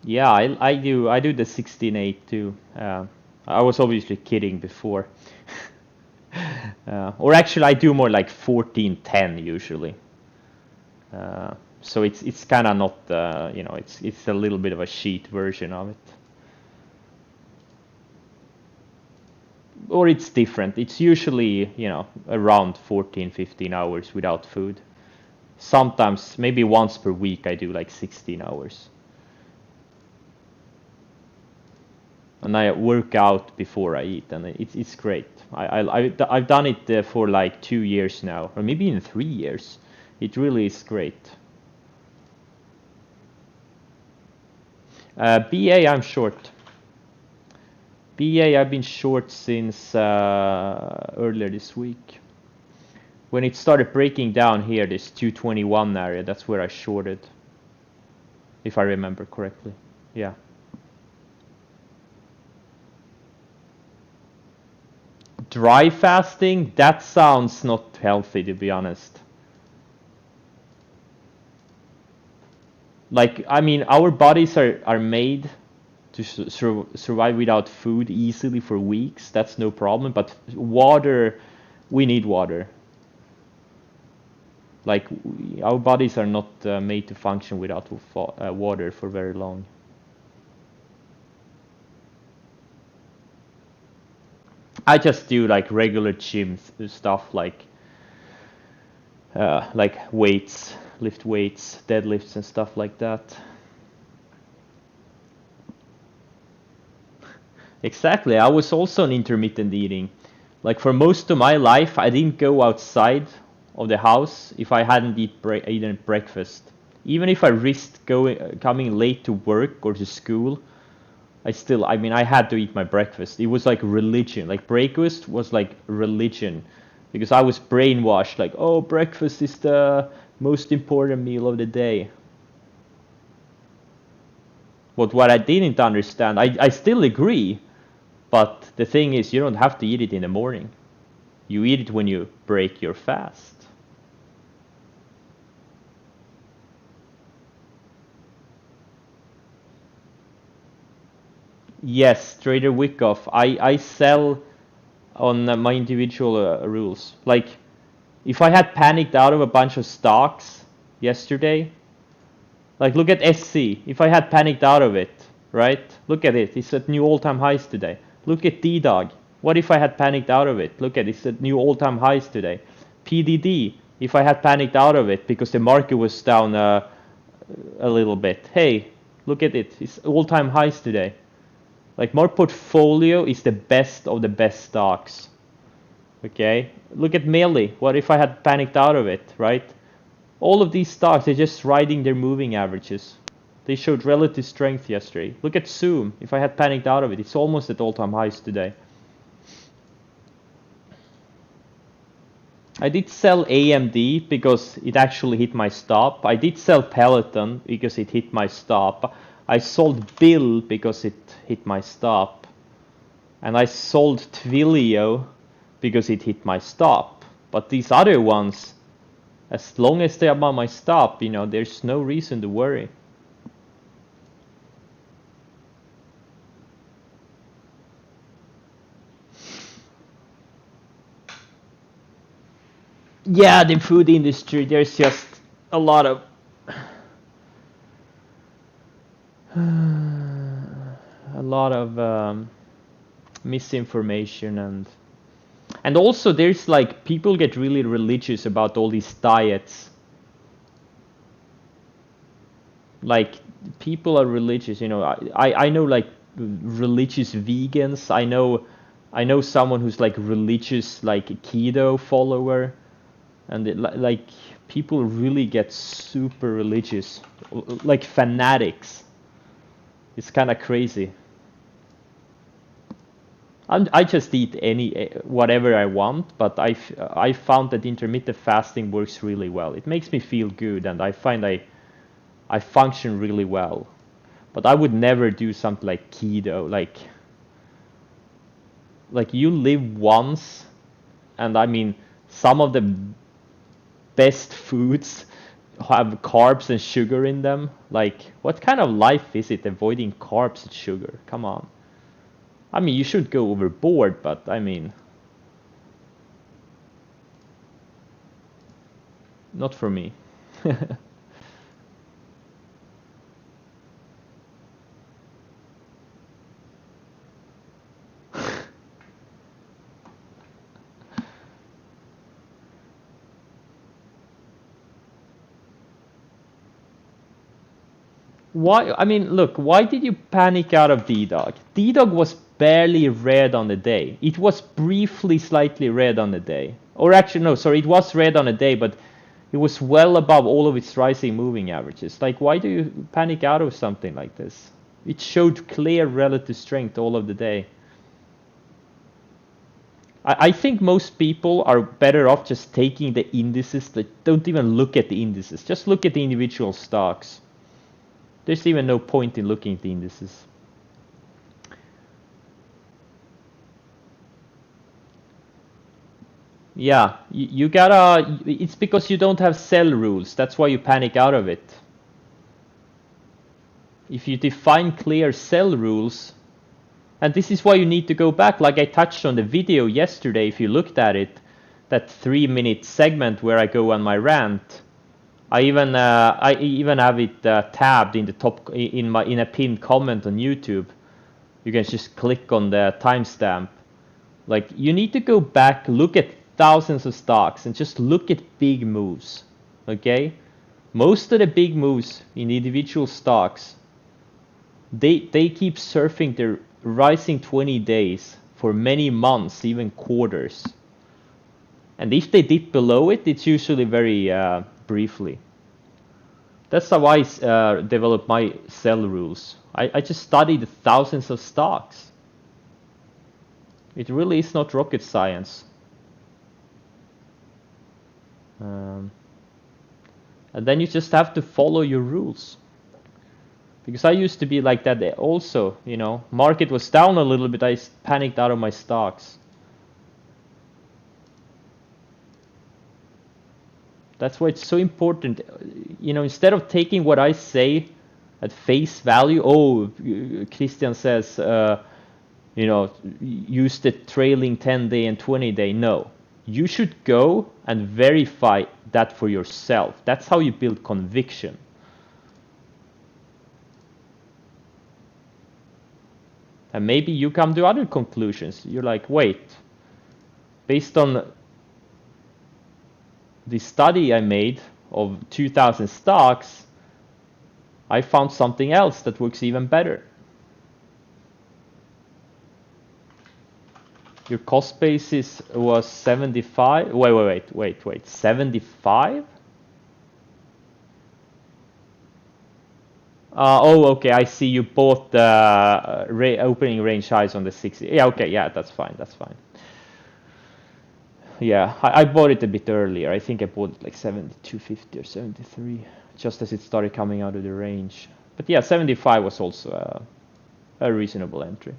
Yeah, I do the 16-8 too. I was obviously kidding before. Or actually I do more like 14-10 usually. So it's kind of not, you know, it's a little bit of a cheat version of it. Or it's different. It's usually, you know, around 14-15 hours without food. Sometimes, maybe once per week, I do like 16 hours. And I work out before I eat, and it's great. I've done it for like 2 years now, or maybe even 3 years. It really is great. BA, I'm short. BA, I've been short since earlier this week. When it started breaking down here, this 221 area, that's where I shorted. If I remember correctly. Yeah. Dry fasting? That sounds not healthy, to be honest. Like, I mean, our bodies are made to survive without food easily for weeks. That's no problem. But water, we need water. Like, our bodies are not made to function without water for very long. I just do like regular gym stuff, like weights, lift weights, deadlifts and stuff like that. Exactly. I was also on intermittent eating. Like for most of my life, I didn't go outside of the house if I hadn't eaten breakfast. Even if I risked coming late to work or to school, I mean, I had to eat my breakfast. It was like religion. Like breakfast was like religion, because I was brainwashed. Like, oh, breakfast is the most important meal of the day. But what I didn't understand, I still agree, but the thing is, you don't have to eat it in the morning. You eat it when you break your fast. Yes, Trader Wyckoff. I sell on my individual rules. Like, if I had panicked out of a bunch of stocks yesterday, like look at SC. If I had panicked out of it, right? Look at it. It's at new all-time highs today. Look at D-Dog. What if I had panicked out of it? Look at it. It's at new all-time highs today. PDD. If I had panicked out of it because the market was down a little bit. Hey, look at it. It's all-time highs today. Like, my portfolio is the best of the best stocks. Okay? Look at Melee. What if I had panicked out of it, right? All of these stocks, they're just riding their moving averages. They showed relative strength yesterday. Look at Zoom. If I had panicked out of it, it's almost at all-time highs today. I did sell AMD because it actually hit my stop. I did sell Peloton because it hit my stop. I sold Bill because it hit my stop. And I sold Twilio because it hit my stop. But these other ones, as long as they're above my stop, you know, there's no reason to worry. Yeah, the food industry, there's just a lot of misinformation, and also there's like people get really religious about all these diets. Like, people are religious, you know. I know like religious vegans. I know someone who's like religious, like keto follower, and like people really get super religious, like fanatics. It's kind of crazy. I just eat whatever I want, but I found that intermittent fasting works really well. It makes me feel good, and I find I function really well. But I would never do something like keto. Like you live once, and I mean, some of the best foods have carbs and sugar in them. Like, what kind of life is it avoiding carbs and sugar? Come on. I mean, you should go overboard, but I mean, not for me. Why? I mean, look, why did you panic out of D-Dog? D-Dog was barely red on the day. It was briefly slightly red on the day. Or actually, no, sorry, it was red on the day, but it was well above all of its rising moving averages. Like, why do you panic out of something like this? It showed clear relative strength all of the day. I think most people are better off just taking the indices, that don't even look at the indices. Just look at the individual stocks. There's even no point in looking at the indices. Yeah, you gotta. It's because you don't have sell rules. That's why you panic out of it. If you define clear sell rules, and this is why you need to go back, like I touched on the video yesterday, if you looked at it, that 3-minute segment where I go on my rant. I even have it tabbed in the top in a pinned comment on YouTube. You can just click on the timestamp. Like, you need to go back, look at thousands of stocks, and just look at big moves. Okay, most of the big moves in individual stocks, they keep surfing their rising 20 days for many months, even quarters. And if they dip below it, it's usually very briefly. That's how I develop my sell rules. I just studied thousands of stocks. It really is not rocket science. Um, and then you just have to follow your rules. Because I used to be like that also, you know. Market was down a little bit, I panicked out of my stocks. That's why it's so important, you know, instead of taking what I say at face value. Oh, Christian says, you know, use the trailing 10-day and 20-day. No, you should go and verify that for yourself. That's how you build conviction. And maybe you come to other conclusions. You're like, wait, based on the study I made of 2,000 stocks, I found something else that works even better. Your cost basis was 75. Wait. 75? Oh, okay. I see you bought the opening range highs on the 60. Yeah, okay. Yeah, that's fine. That's fine. Yeah, I bought it a bit earlier. I think I bought it like 72.50 or 73, just as it started coming out of the range. But yeah, 75 was also a reasonable entry.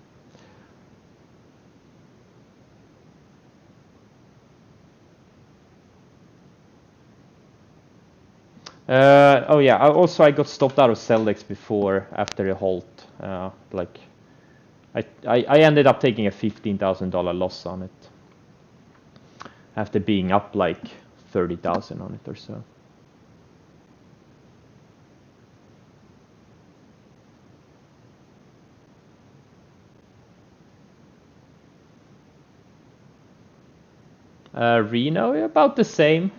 Oh yeah, I got stopped out of Celdex before after a halt. Like I ended up taking a $15,000 loss on it after being up like 30,000 on it or so. Reno, about the same.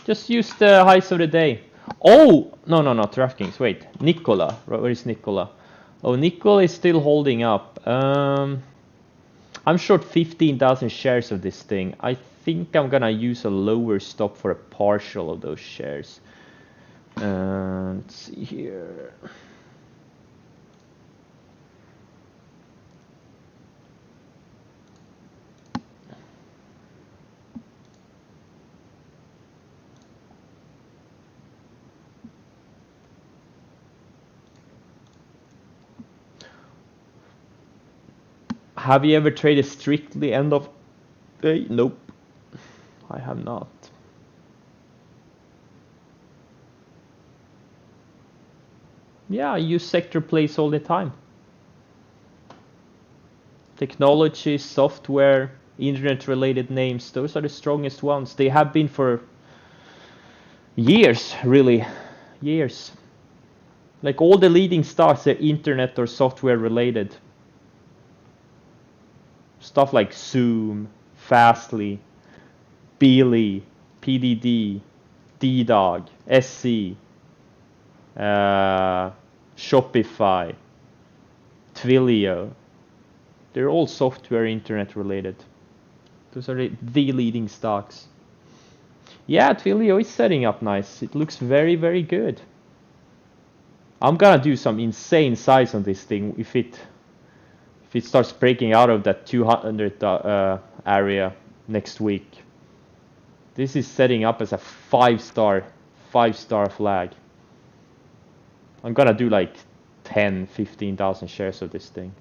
Just use the highs of the day. Oh, no, DraftKings. Wait, Nikola. Where is Nikola? Oh, Nikola is still holding up. I'm short 15,000 shares of this thing. I think I'm gonna use a lower stop for a partial of those shares. Let's see here. Have you ever traded strictly end of day? Nope, I have not. Yeah, I use sector plays all the time. Technology, software, internet-related names, those are the strongest ones. They have been for years, really. Years. Like all the leading stocks are internet or software related. Stuff like Zoom, Fastly, Beely, PDD, DDOG, SC, Shopify, Twilio. They're all software internet related. Those are the leading stocks. Yeah, Twilio is setting up nice. It looks very, very good. I'm gonna do some insane size on this thing if it starts breaking out of that 200 area next week. This is setting up as a 5-star flag. I'm gonna do like 10-15,000 shares of this thing.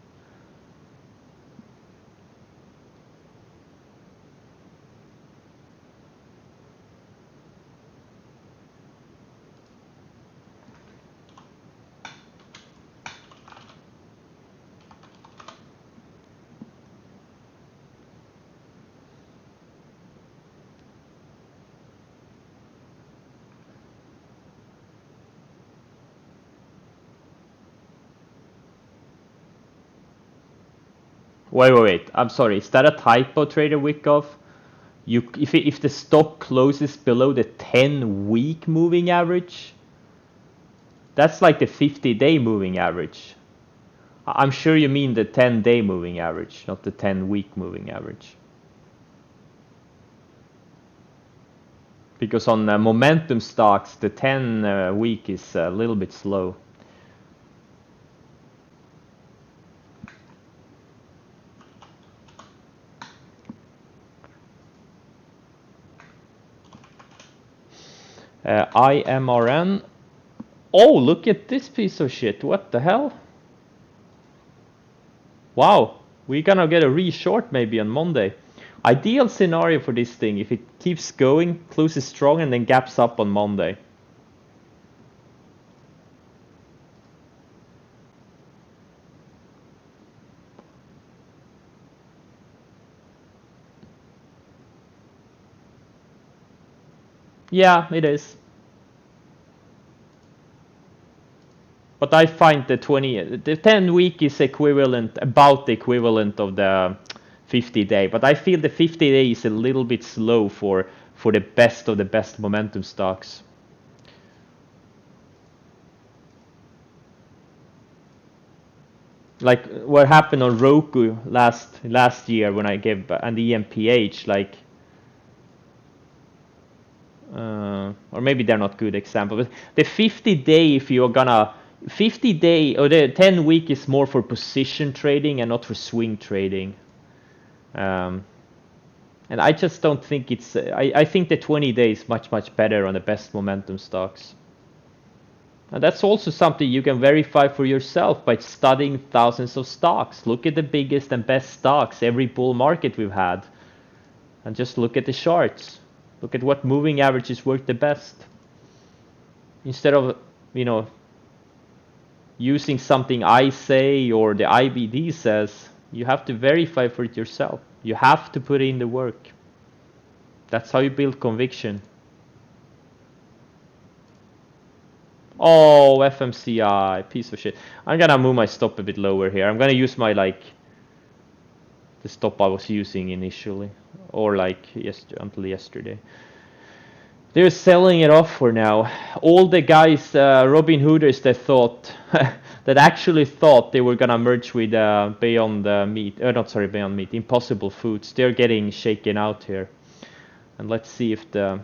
Wait. I'm sorry. Is that a typo, Trader Wyckoff? If the stock closes below the 10-week moving average, that's like the 50-day moving average. I'm sure you mean the 10-day moving average, not the 10-week moving average. Because on momentum stocks, the 10-week is a little bit slow. IMRN. Oh, look at this piece of shit. What the hell? Wow, we're gonna get a re-short maybe on Monday. Ideal scenario for this thing, if it keeps going, closes strong and then gaps up on Monday. Yeah, it is. But I find the 10 week is about the equivalent of the 50 day. But I feel the 50 day is a little bit slow for the best of the best momentum stocks. Like what happened on Roku last year when I gave and the EMPH, like or maybe they're not good example, but the 50 day, if you're gonna 50 day or the 10 week is more for position trading and not for swing trading. And I just don't think it's I think the 20 day is much better on the best momentum stocks. And that's also something you can verify for yourself by studying thousands of stocks. Look at the biggest and best stocks every bull market we've had, and just look at the charts. Look at what moving averages work the best. Instead of, using something I say or the IBD says, you have to verify for it yourself. You have to put in the work. That's how you build conviction. Oh, FMCI, piece of shit. I'm gonna move my stop a bit lower here. I'm gonna use my, the stop I was using initially, or until yesterday. They're selling it off for now. All the guys, Robin Hooders, that actually thought they were gonna merge with Beyond Meat, Beyond Meat, Impossible Foods. They're getting shaken out here, and let's see if the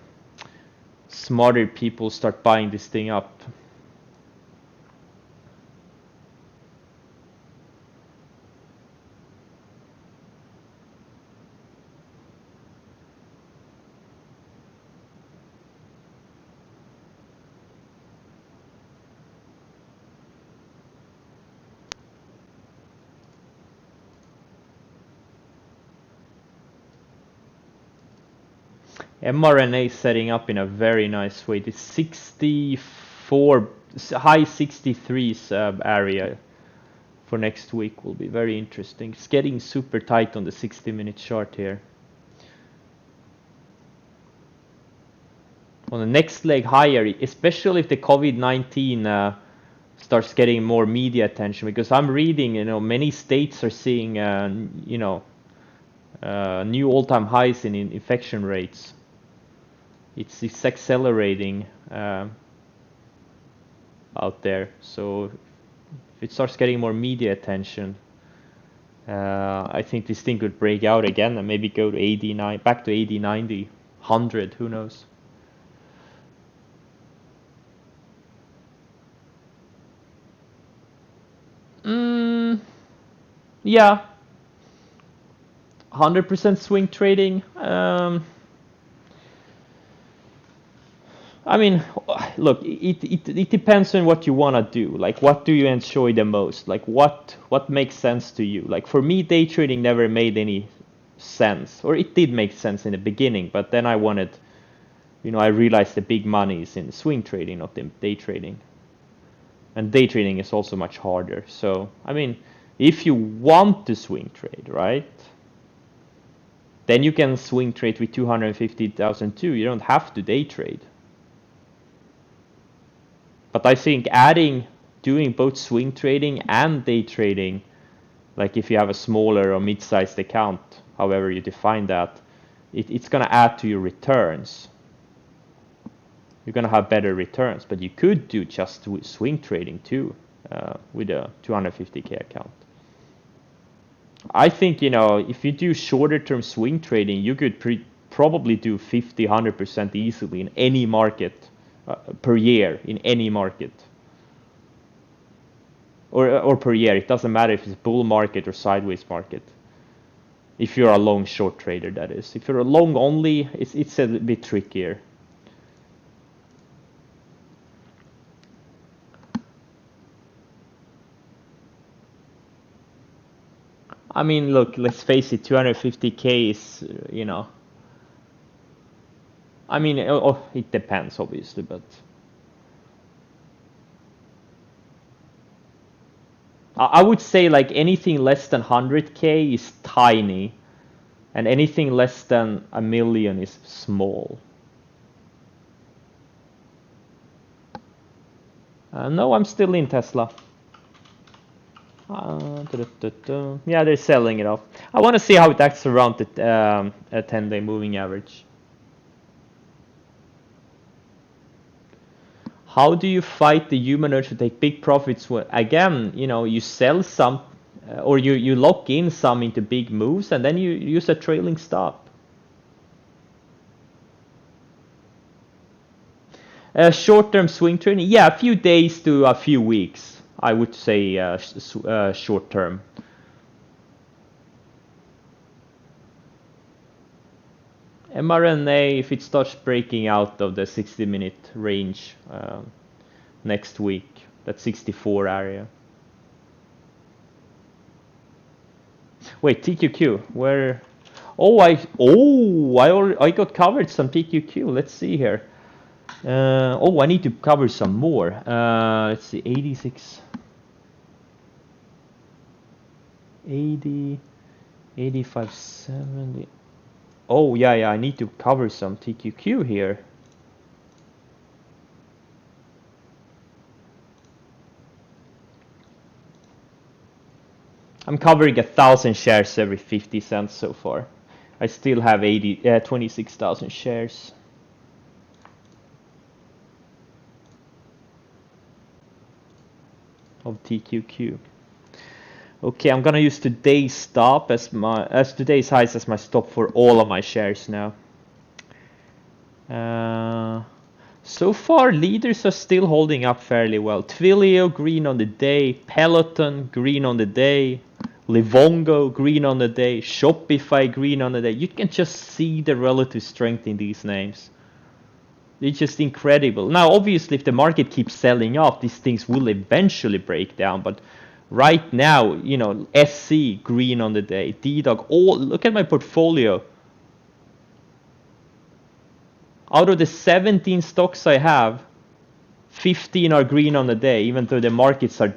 smarter people start buying this thing up. mRNA setting up in a very nice way. The 64, high 63s area for next week will be very interesting. It's getting super tight on the 60-minute chart here. On the next leg higher, especially if the COVID-19 starts getting more media attention, because I'm reading, many states are seeing, new all-time highs in infection rates. It's accelerating out there. So if it starts getting more media attention, I think this thing could break out again and maybe go to 89, back to 80, 90, 100, who knows. Yeah, 100% swing trading. I mean, look, it depends on what you want to do. Like, what do you enjoy the most? Like, what makes sense to you? Like, for me, day trading never made any sense. Or it did make sense in the beginning, but then I realized the big money is in swing trading, not in day trading. And day trading is also much harder. So, I mean, if you want to swing trade, right? Then you can swing trade with 250,000 too. You don't have to day trade. But I think doing both swing trading and day trading, like if you have a smaller or mid-sized account, however you define that, it's going to add to your returns. You're going to have better returns, but you could do just swing trading too with a 250k account. I think, if you do shorter term swing trading, you could probably do 50, 100% easily in any market. Per year in any market, or per year. It doesn't matter if it's bull market or sideways market. If you're a long short trader, that is. If you're a long only, it's a bit trickier. I mean, look, let's face it, 250k is, I mean, it depends, obviously, but I would say like anything less than 100k is tiny, and anything less than a million is small. No, I'm still in Tesla. Yeah, they're selling it off. I want to see how it acts around the 10-day moving average. How do you fight the human urge to take big profits when, again, you sell some, or you lock in some into big moves, and then you use a trailing stop? Short-term swing trading, yeah, a few days to a few weeks, I would say, short-term. mRNA, if it starts breaking out of the 60-minute range next week, that 64 area. Wait, TQQ, where? Oh, I got covered some TQQ. Let's see here. I need to cover some more. Let's see, 86, 80, 85, 70. Oh, yeah, I need to cover some TQQ here. I'm covering 1,000 shares every 50 cents so far. I still have 26,000 shares. Of TQQ. Okay, I'm gonna use today's stop as today's highs as my stop for all of my shares now. So far, leaders are still holding up fairly well. Twilio green on the day, Peloton green on the day, Livongo green on the day, Shopify green on the day. You can just see the relative strength in these names. It's just incredible. Now, obviously, if the market keeps selling off, these things will eventually break down. But right now, SC green on the day, DDOG. Look at my portfolio. Out of the 17 stocks I have, 15 are green on the day, even though the markets are.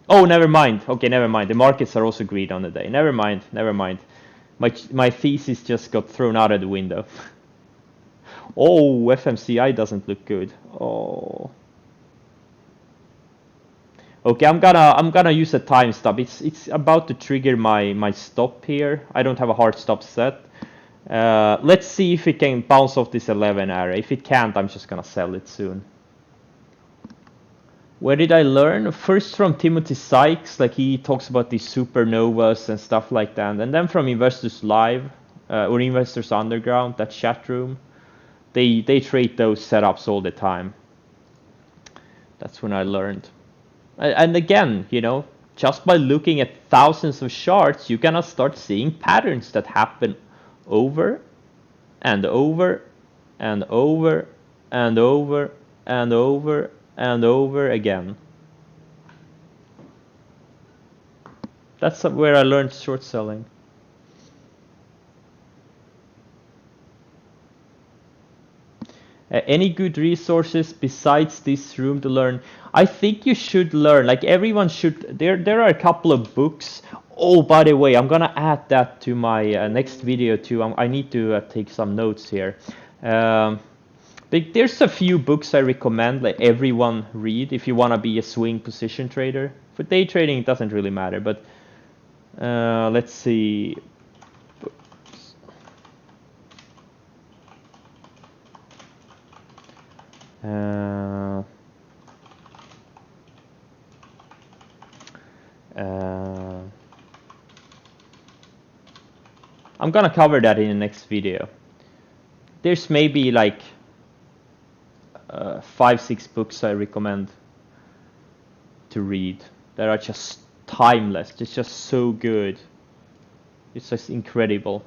Oh, never mind. Okay, never mind. The markets are also green on the day. Never mind. My thesis just got thrown out of the window. Oh, FMCI doesn't look good. Oh. Okay, I'm gonna use a time stop. It's about to trigger my stop here. I don't have a hard stop set. Let's see if it can bounce off this 11 area. If it can't, I'm just gonna sell it soon. Where did I learn? First from Timothy Sykes, like he talks about these supernovas and stuff like that, and then from Investors Live or Investors Underground, that chat room. They trade those setups all the time. That's when I learned. And again, just by looking at thousands of charts, you cannot start seeing patterns that happen over and over and over and over and over and over again. That's where I learned short selling. Any good resources besides this room to learn? I think you should learn. Like everyone should. There are a couple of books. Oh, by the way, I'm gonna add that to my next video too. I need to take some notes here. There's a few books I recommend, like everyone read if you wanna be a swing position trader. For day trading, it doesn't really matter. But let's see. I'm gonna cover that in the next video. There's maybe like 5-6 books I recommend to read that are just timeless. It's just so good. It's just incredible.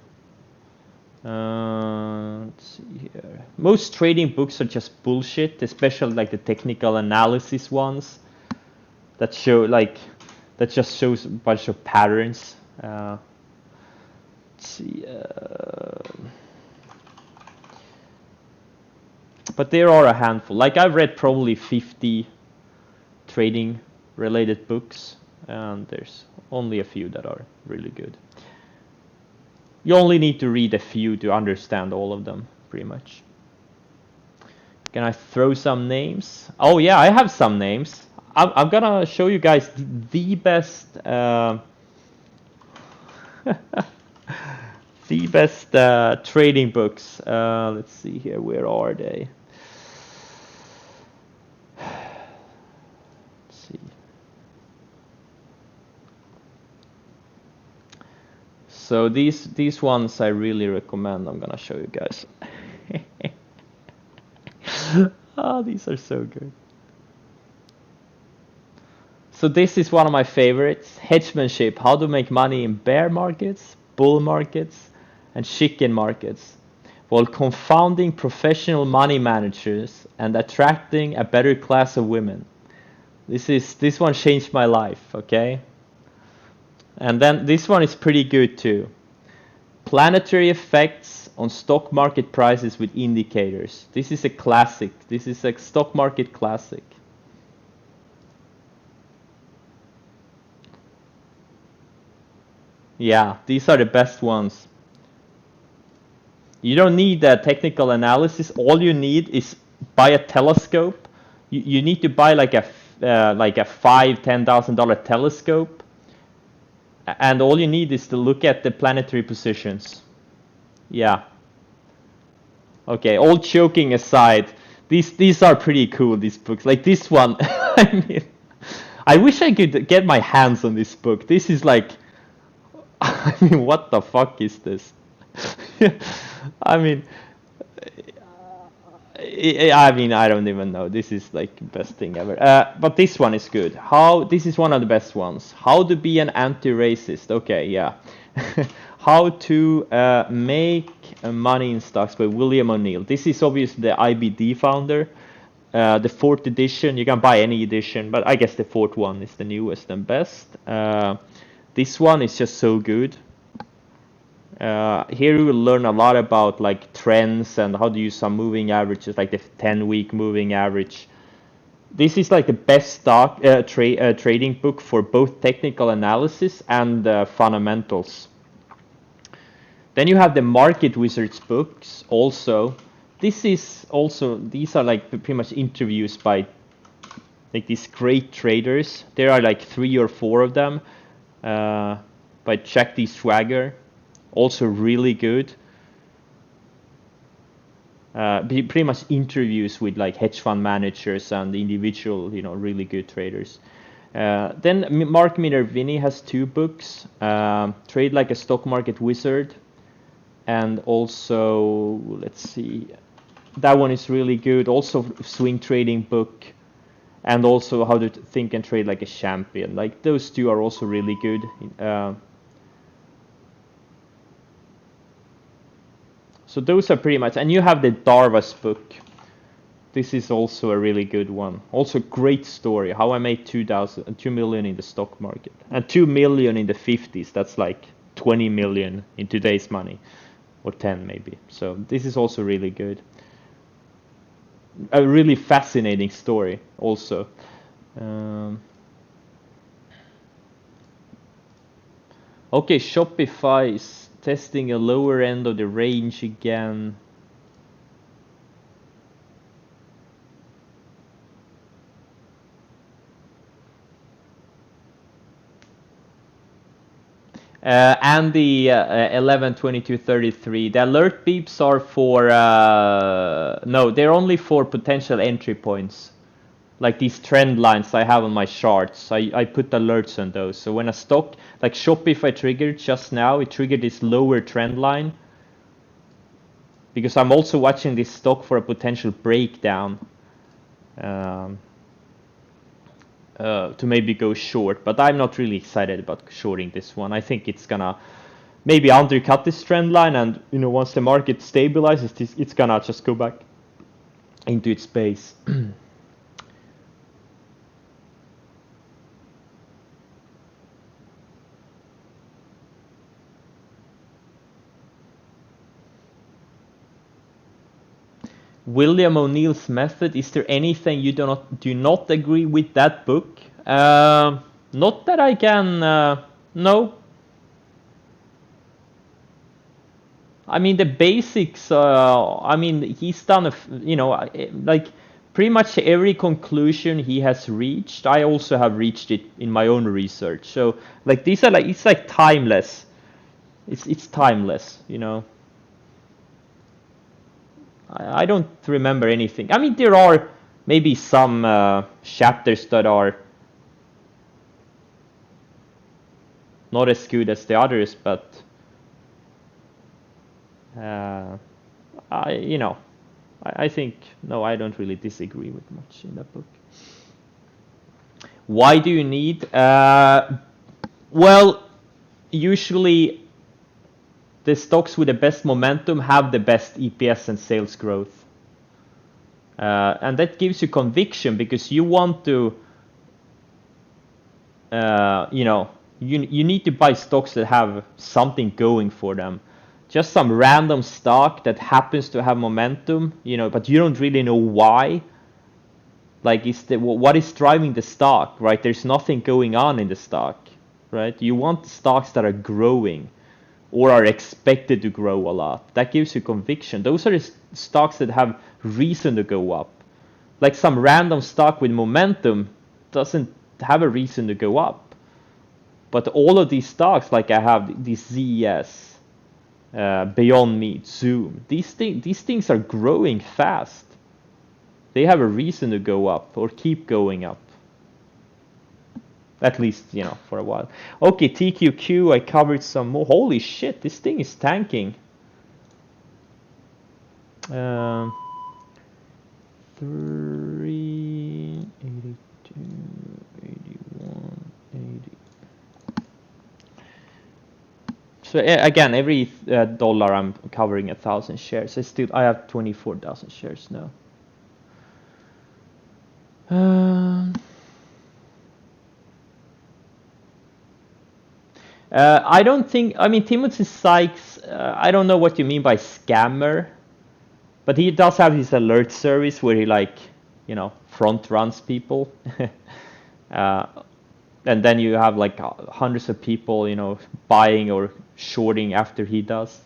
Let's see here. Most trading books are just bullshit, especially like the technical analysis ones that just shows a bunch of patterns. Let's see. But there are a handful. Like I've read probably 50 trading related books, and there's only a few that are really good. You only need to read a few to understand all of them, pretty much. You Can I throw some names? Oh yeah, I have some names. I'm gonna show you guys the best the best trading books. Let's see here, where are they? Let's see. So these ones I really recommend. I'm gonna show you guys. Oh, these are so good. So this is one of my favorites. Hedgemanship: How to Make Money in Bear Markets, Bull Markets, and Chicken Markets, while confounding professional money managers and attracting a better class of women. This one changed my life, okay? And then this one is pretty good too. Planetary Effects on Stock Market Prices with Indicators. This is a classic. This is a stock market classic. Yeah, these are the best ones. You don't need a technical analysis. All you need is buy a telescope. You need to buy like a $5,000-$10,000 telescope, and all you need is to look at the planetary positions. Yeah. Okay. All joking aside, these are pretty cool. These books, like this one. I mean, I wish I could get my hands on this book. This is like, I mean, what the fuck is this? I mean, I don't even know. This is like the best thing ever. But this one is good. This is one of the best ones. How to be an anti-racist. Okay, yeah. How to make money in stocks by William O'Neill. This is obviously the IBD founder. The fourth edition. You can buy any edition, but I guess the fourth one is the newest and best. This one is just so good. Here you will learn a lot about like trends and how to use some moving averages, like the 10-week moving average. This is like the best stock trading book for both technical analysis and fundamentals. Then you have the Market Wizards books also. These are like pretty much interviews by like these great traders. There are like 3 or 4 of them by Jack D. Swagger. Also really good. Pretty much interviews with like hedge fund managers and individual, really good traders. Then Mark Minervini has 2 books, Trade Like a Stock Market Wizard, and also, let's see, that one is really good. Also swing trading book, and also How to Think and Trade Like a Champion. Like those 2 are also really good. So those are pretty much, and you have the Darvas book. This is also a really good one. Also great story, how I made 2 million in the stock market. And 2 million in the 50s, that's like 20 million in today's money. Or 10 maybe. So this is also really good. A really fascinating story also. Okay, Shopify is testing a lower end of the range again. And the 11, 22, 33. The alert beeps are for no, they're only for potential entry points. Like these trend lines I have on my charts, I put alerts on those. So when a stock like Shopify triggered just now, it triggered this lower trend line because I'm also watching this stock for a potential breakdown to maybe go short. But I'm not really excited about shorting this one. I think it's gonna maybe undercut this trend line, and once the market stabilizes, it's gonna just go back into its base. William O'Neill's method. Is there anything you do not agree with that book? Not that I can. No. I mean the basics. I mean he's done like pretty much every conclusion he has reached. I also have reached it in my own research. So like these are like it's like timeless. It's timeless. I don't remember anything. I mean there are maybe some chapters that are not as good as the others, but uh, I think no, I don't really disagree with much in that book. Why do you need? Well, usually the stocks with the best momentum have the best EPS and sales growth, and that gives you conviction because you want to, you need to buy stocks that have something going for them. Just some random stock that happens to have momentum, but you don't really know why. Like, what is driving the stock, right? There's nothing going on in the stock, right? You want stocks that are growing or are expected to grow a lot. That gives you conviction. Those are the stocks that have reason to go up. Like some random stock with momentum doesn't have a reason to go up. But all of these stocks, like I have these ZES, Beyond Meat, Zoom, these things are growing fast. They have a reason to go up or keep going up. At least, for a while. Okay, TQQ, I covered some more. Holy shit, this thing is tanking. 3, 82, 81, 80. So again, every dollar I'm covering 1,000 shares. I have 24,000 shares now. I don't think. I mean, Timothy Sykes. I don't know what you mean by scammer, but he does have his alert service where he front runs people, and then you have like hundreds of people buying or shorting after he does.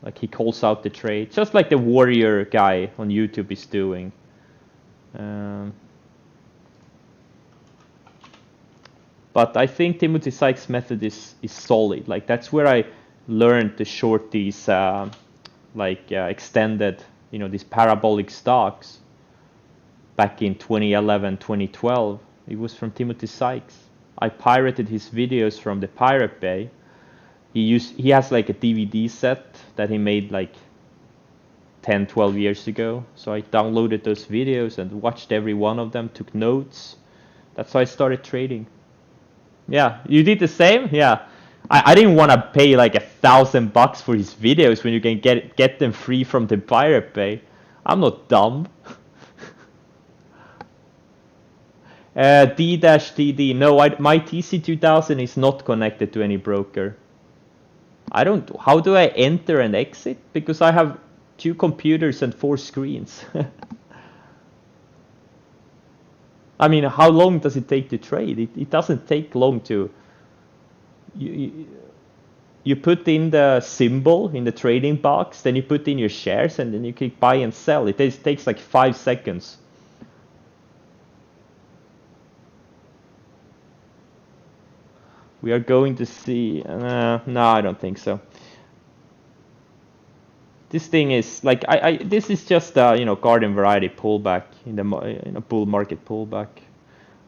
Like he calls out the trade, just like the warrior guy on YouTube is doing. But I think Timothy Sykes' method is solid. Like that's where I learned to short these extended, these parabolic stocks back in 2011, 2012. It was from Timothy Sykes. I pirated his videos from the Pirate Bay. He has like a DVD set that he made like 10, 12 years ago. So I downloaded those videos and watched every one of them, took notes. That's how I started trading. Yeah, you did the same? Yeah. I didn't want to pay like $1,000 for his videos when you can get them free from the Pirate Bay. I'm not dumb. D-DD. No, my TC2000 is not connected to any broker. How do I enter and exit? Because I have 2 computers and 4 screens. I mean, how long does it take to trade? It doesn't take long to... You put in the symbol in the trading box, then you put in your shares, and then you can buy and sell. It takes like 5 seconds. We are going to see... no, I don't think so. This thing is like this is just a garden variety pullback in a bull market pullback.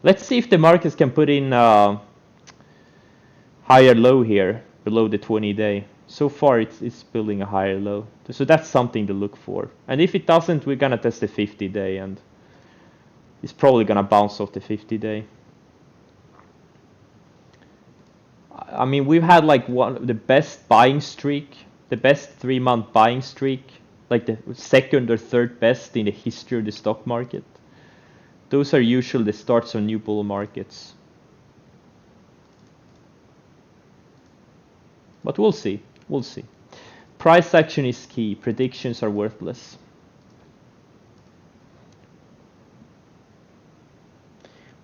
Let's see if the markets can put in higher low here below the 20-day. So far it's building a higher low, so that's something to look for. And if it doesn't, we're gonna test the 50-day, and it's probably gonna bounce off the 50-day. I mean, we've had like the best buying streak, the best 3-month buying streak, like the second or third best in the history of the stock market. Those are usually the starts of new bull markets. But we'll see. We'll see. Price action is key. Predictions are worthless.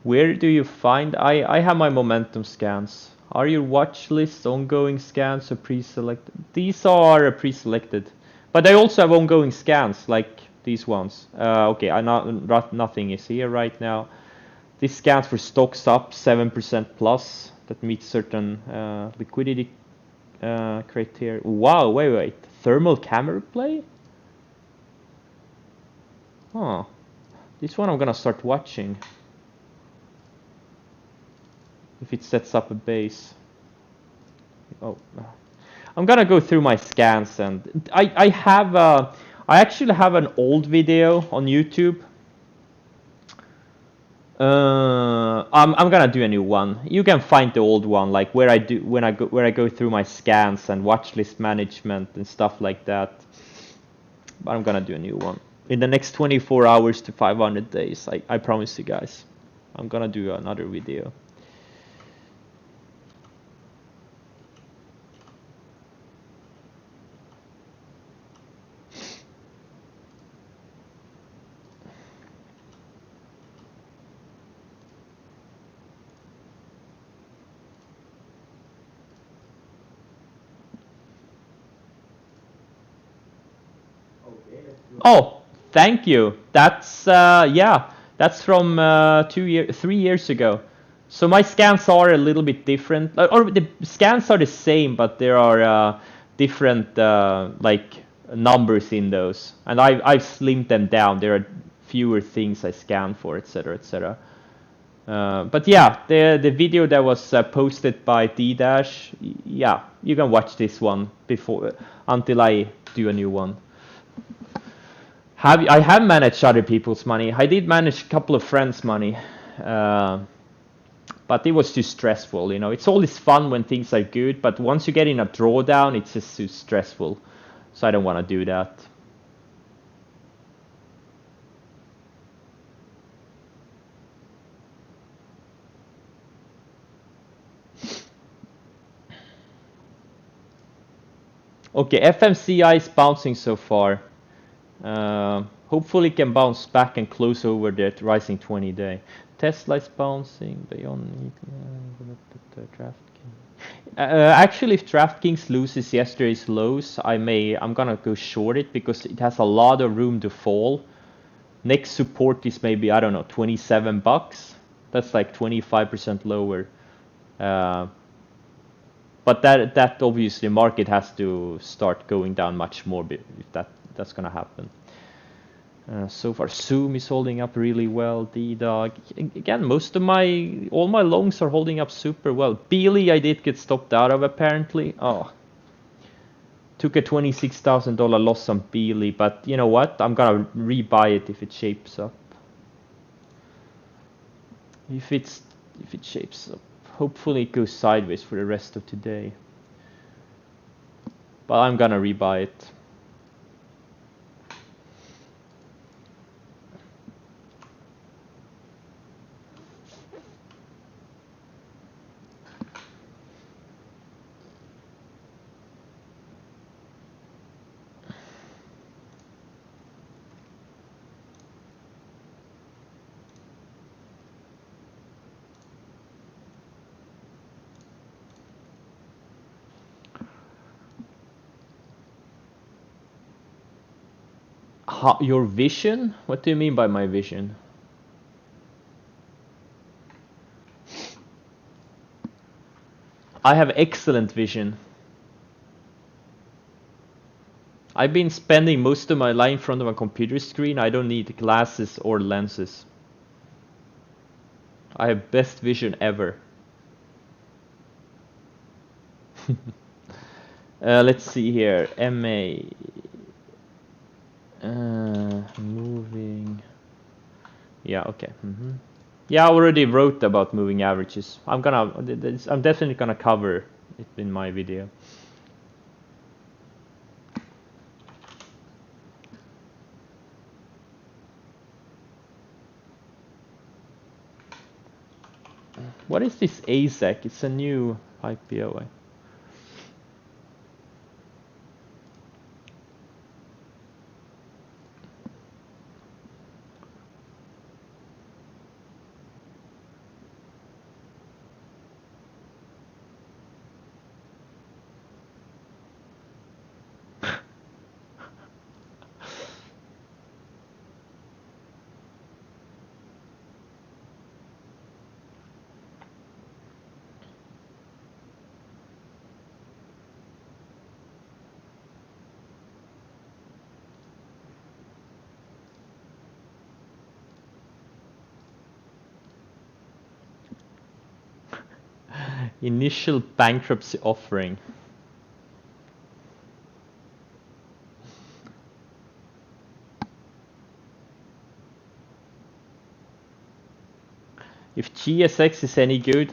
Where do you find... I have my momentum scans. Are your watch lists ongoing scans or pre-selected? These are pre-selected, but I also have ongoing scans like these ones. Okay, nothing is here right now. This scans for stocks up 7% plus that meets certain liquidity criteria. Wow, wait. Thermal camera play? Huh. This one I'm gonna start watching. If it sets up a base. Oh. I'm gonna go through my scans and I actually have an old video on YouTube. I'm gonna do a new one. You can find the old one, like where I go through my scans and watch list management and stuff like that. But I'm gonna do a new one in the next 24 hours to 500 days. I promise you guys. I'm gonna do another video. Oh, thank you. That's yeah, that's from 3 years ago. So my scans are a little bit different, or the scans are the same, but there are different like numbers in those, and I've slimmed them down. There are fewer things I scan for, etc., etc. But yeah, the video that was posted by D-Dash, yeah, you can watch this one before until I do a new one. I have managed other people's money. I did manage a couple of friends' money, but it was too stressful. You know, it's always fun when things are good, but once you get in a drawdown, it's just too stressful. So I don't want to do that. Okay, FMCI is bouncing so far. Hopefully it can bounce back and close over that rising 20-day. Tesla is bouncing beyond DraftKings. Actually, if DraftKings loses yesterday's lows, I'm gonna go short it because it has a lot of room to fall. Next support is maybe, I don't know, 27 bucks. That's like 25% lower. But that obviously market has to start going down much more if that's gonna happen. So far, Zoom is holding up really well. D-Dog, again, all my longs are holding up super well. Beely, I did get stopped out of apparently. Oh, took a $26,000 loss on Beely, but you know what? I'm gonna rebuy it if it shapes up. If it shapes up, hopefully it goes sideways for the rest of today. But I'm gonna rebuy it. Your vision? What do you mean by my vision? I have excellent vision. I've been spending most of my life in front of a computer screen. I don't need glasses or lenses. I have best vision ever. Let's see here. MA. Moving. Yeah, okay. Yeah, I already wrote about moving averages. I'm definitely gonna cover it in my video. What is this AZEK? It's a new IPO. Initial bankruptcy offering. If GSX is any good,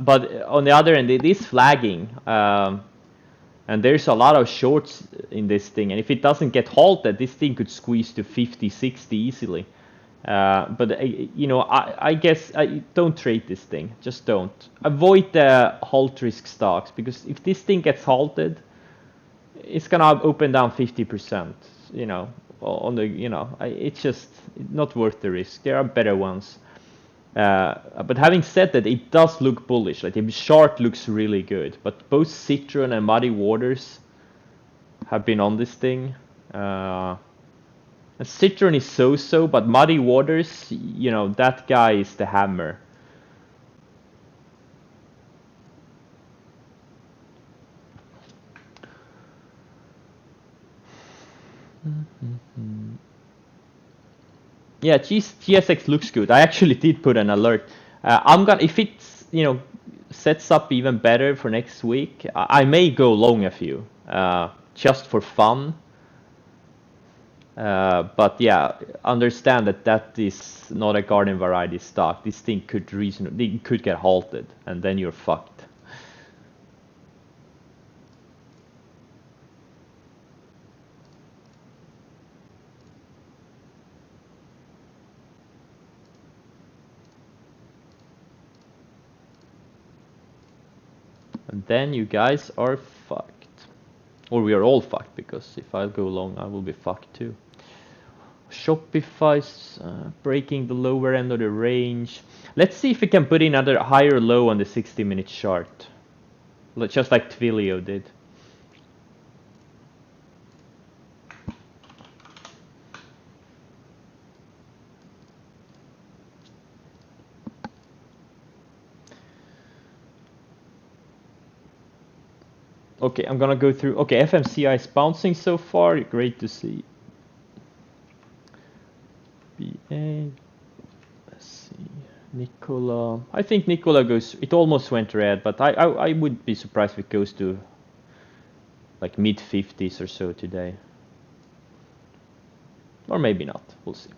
but on the other end, it is flagging, and there's a lot of shorts in this thing. And if it doesn't get halted, this thing could squeeze to 50, 60 easily. But you know, I guess don't trade this thing. Just don't. Avoid the halt risk stocks, because if this thing gets halted, it's gonna open down 50%. You know, on the it's just not worth the risk. There are better ones. But having said that, it does look bullish. Like the chart looks really good. But both Citron and Muddy Waters have been on this thing. And Citron is so-so, but Muddy Waters, you know, that guy is the hammer. Yeah, GSX looks good. I actually did put an alert. I'm gonna, if it's, you know, sets up even better for next week, I may go long a few, just for fun. But yeah, understand that that is not a garden variety stock. This thing could could get halted, and then you're fucked. And then you guys are fucked. Or we are all fucked, because if I go long, I will be fucked too. Shopify's breaking the lower end of the range. Let's see if we can put in another higher low on the 60-minute chart. Just like Twilio did. Okay, I'm gonna go through. Okay, FMCI is bouncing so far. Great to see. BA. Let's see. Nikola. I think Nikola goes. It almost went red, but I would be surprised if it goes to like mid 50s or so today. Or maybe not. We'll see.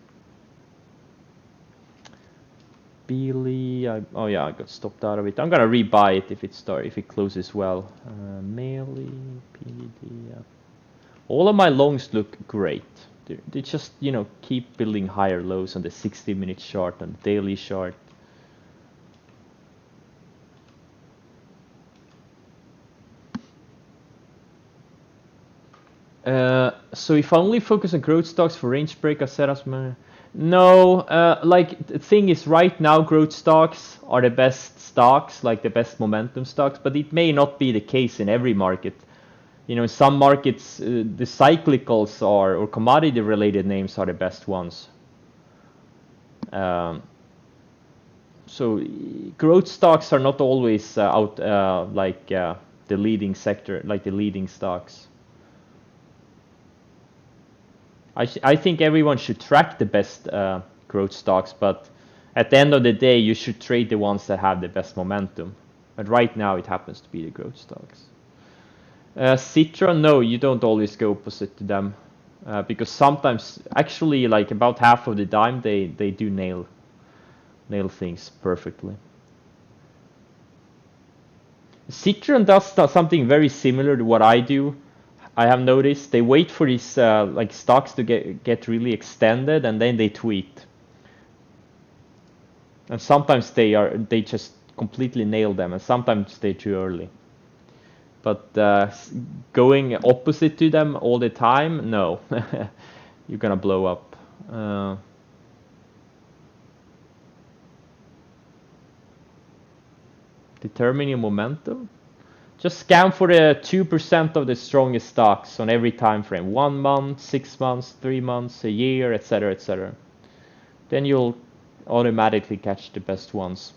Beely, oh yeah, I got stopped out of it. I'm gonna rebuy it if it closes well. Melee, PVD, yeah. All of my longs look great. They just, you know, keep building higher lows on the 60-minute chart and daily chart. So if I only focus on growth stocks for range breaker setups, no, like the thing is right now growth stocks are the best stocks, like the best momentum stocks, but it may not be the case in every market. You know, in some markets, the cyclicals are, or commodity related names are the best ones. So growth stocks are not always out like the leading sector, like the leading stocks. I think everyone should track the best growth stocks, but at the end of the day, you should trade the ones that have the best momentum. But right now, it happens to be the growth stocks. Citron, no, you don't always go opposite to them, because sometimes, actually, like about half of the time, they do nail things perfectly. Citron does something very similar to what I do. I have noticed they wait for these like stocks to get really extended, and then they tweet. And sometimes they just completely nail them, and sometimes they're too early. But going opposite to them all the time, no, you're gonna blow up. Determining momentum. Just scan for the 2% of the strongest stocks on every time frame. 1 month, 6 months, 3 months, a year, etc., etc. Then you'll automatically catch the best ones.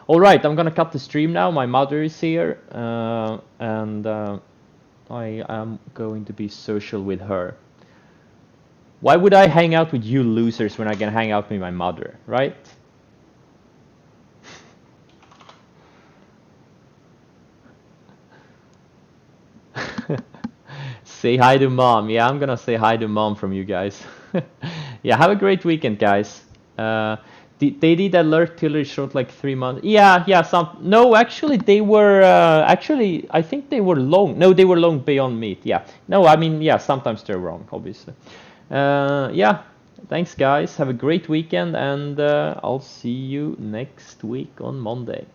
All right, I'm gonna cut the stream now. My mother is here, and I am going to be social with her. Why would I hang out with you losers when I can hang out with my mother, right? Say hi to mom. Yeah, I'm gonna say hi to mom from you guys. Yeah, have a great weekend, guys. They did alert Tiller short like 3 months. Yeah, yeah. Some no, actually they were actually I think they were long. No, they were long beyond meat. Yeah. No, I mean yeah. Sometimes they're wrong, obviously. Yeah. Thanks, guys. Have a great weekend, and I'll see you next week on Monday.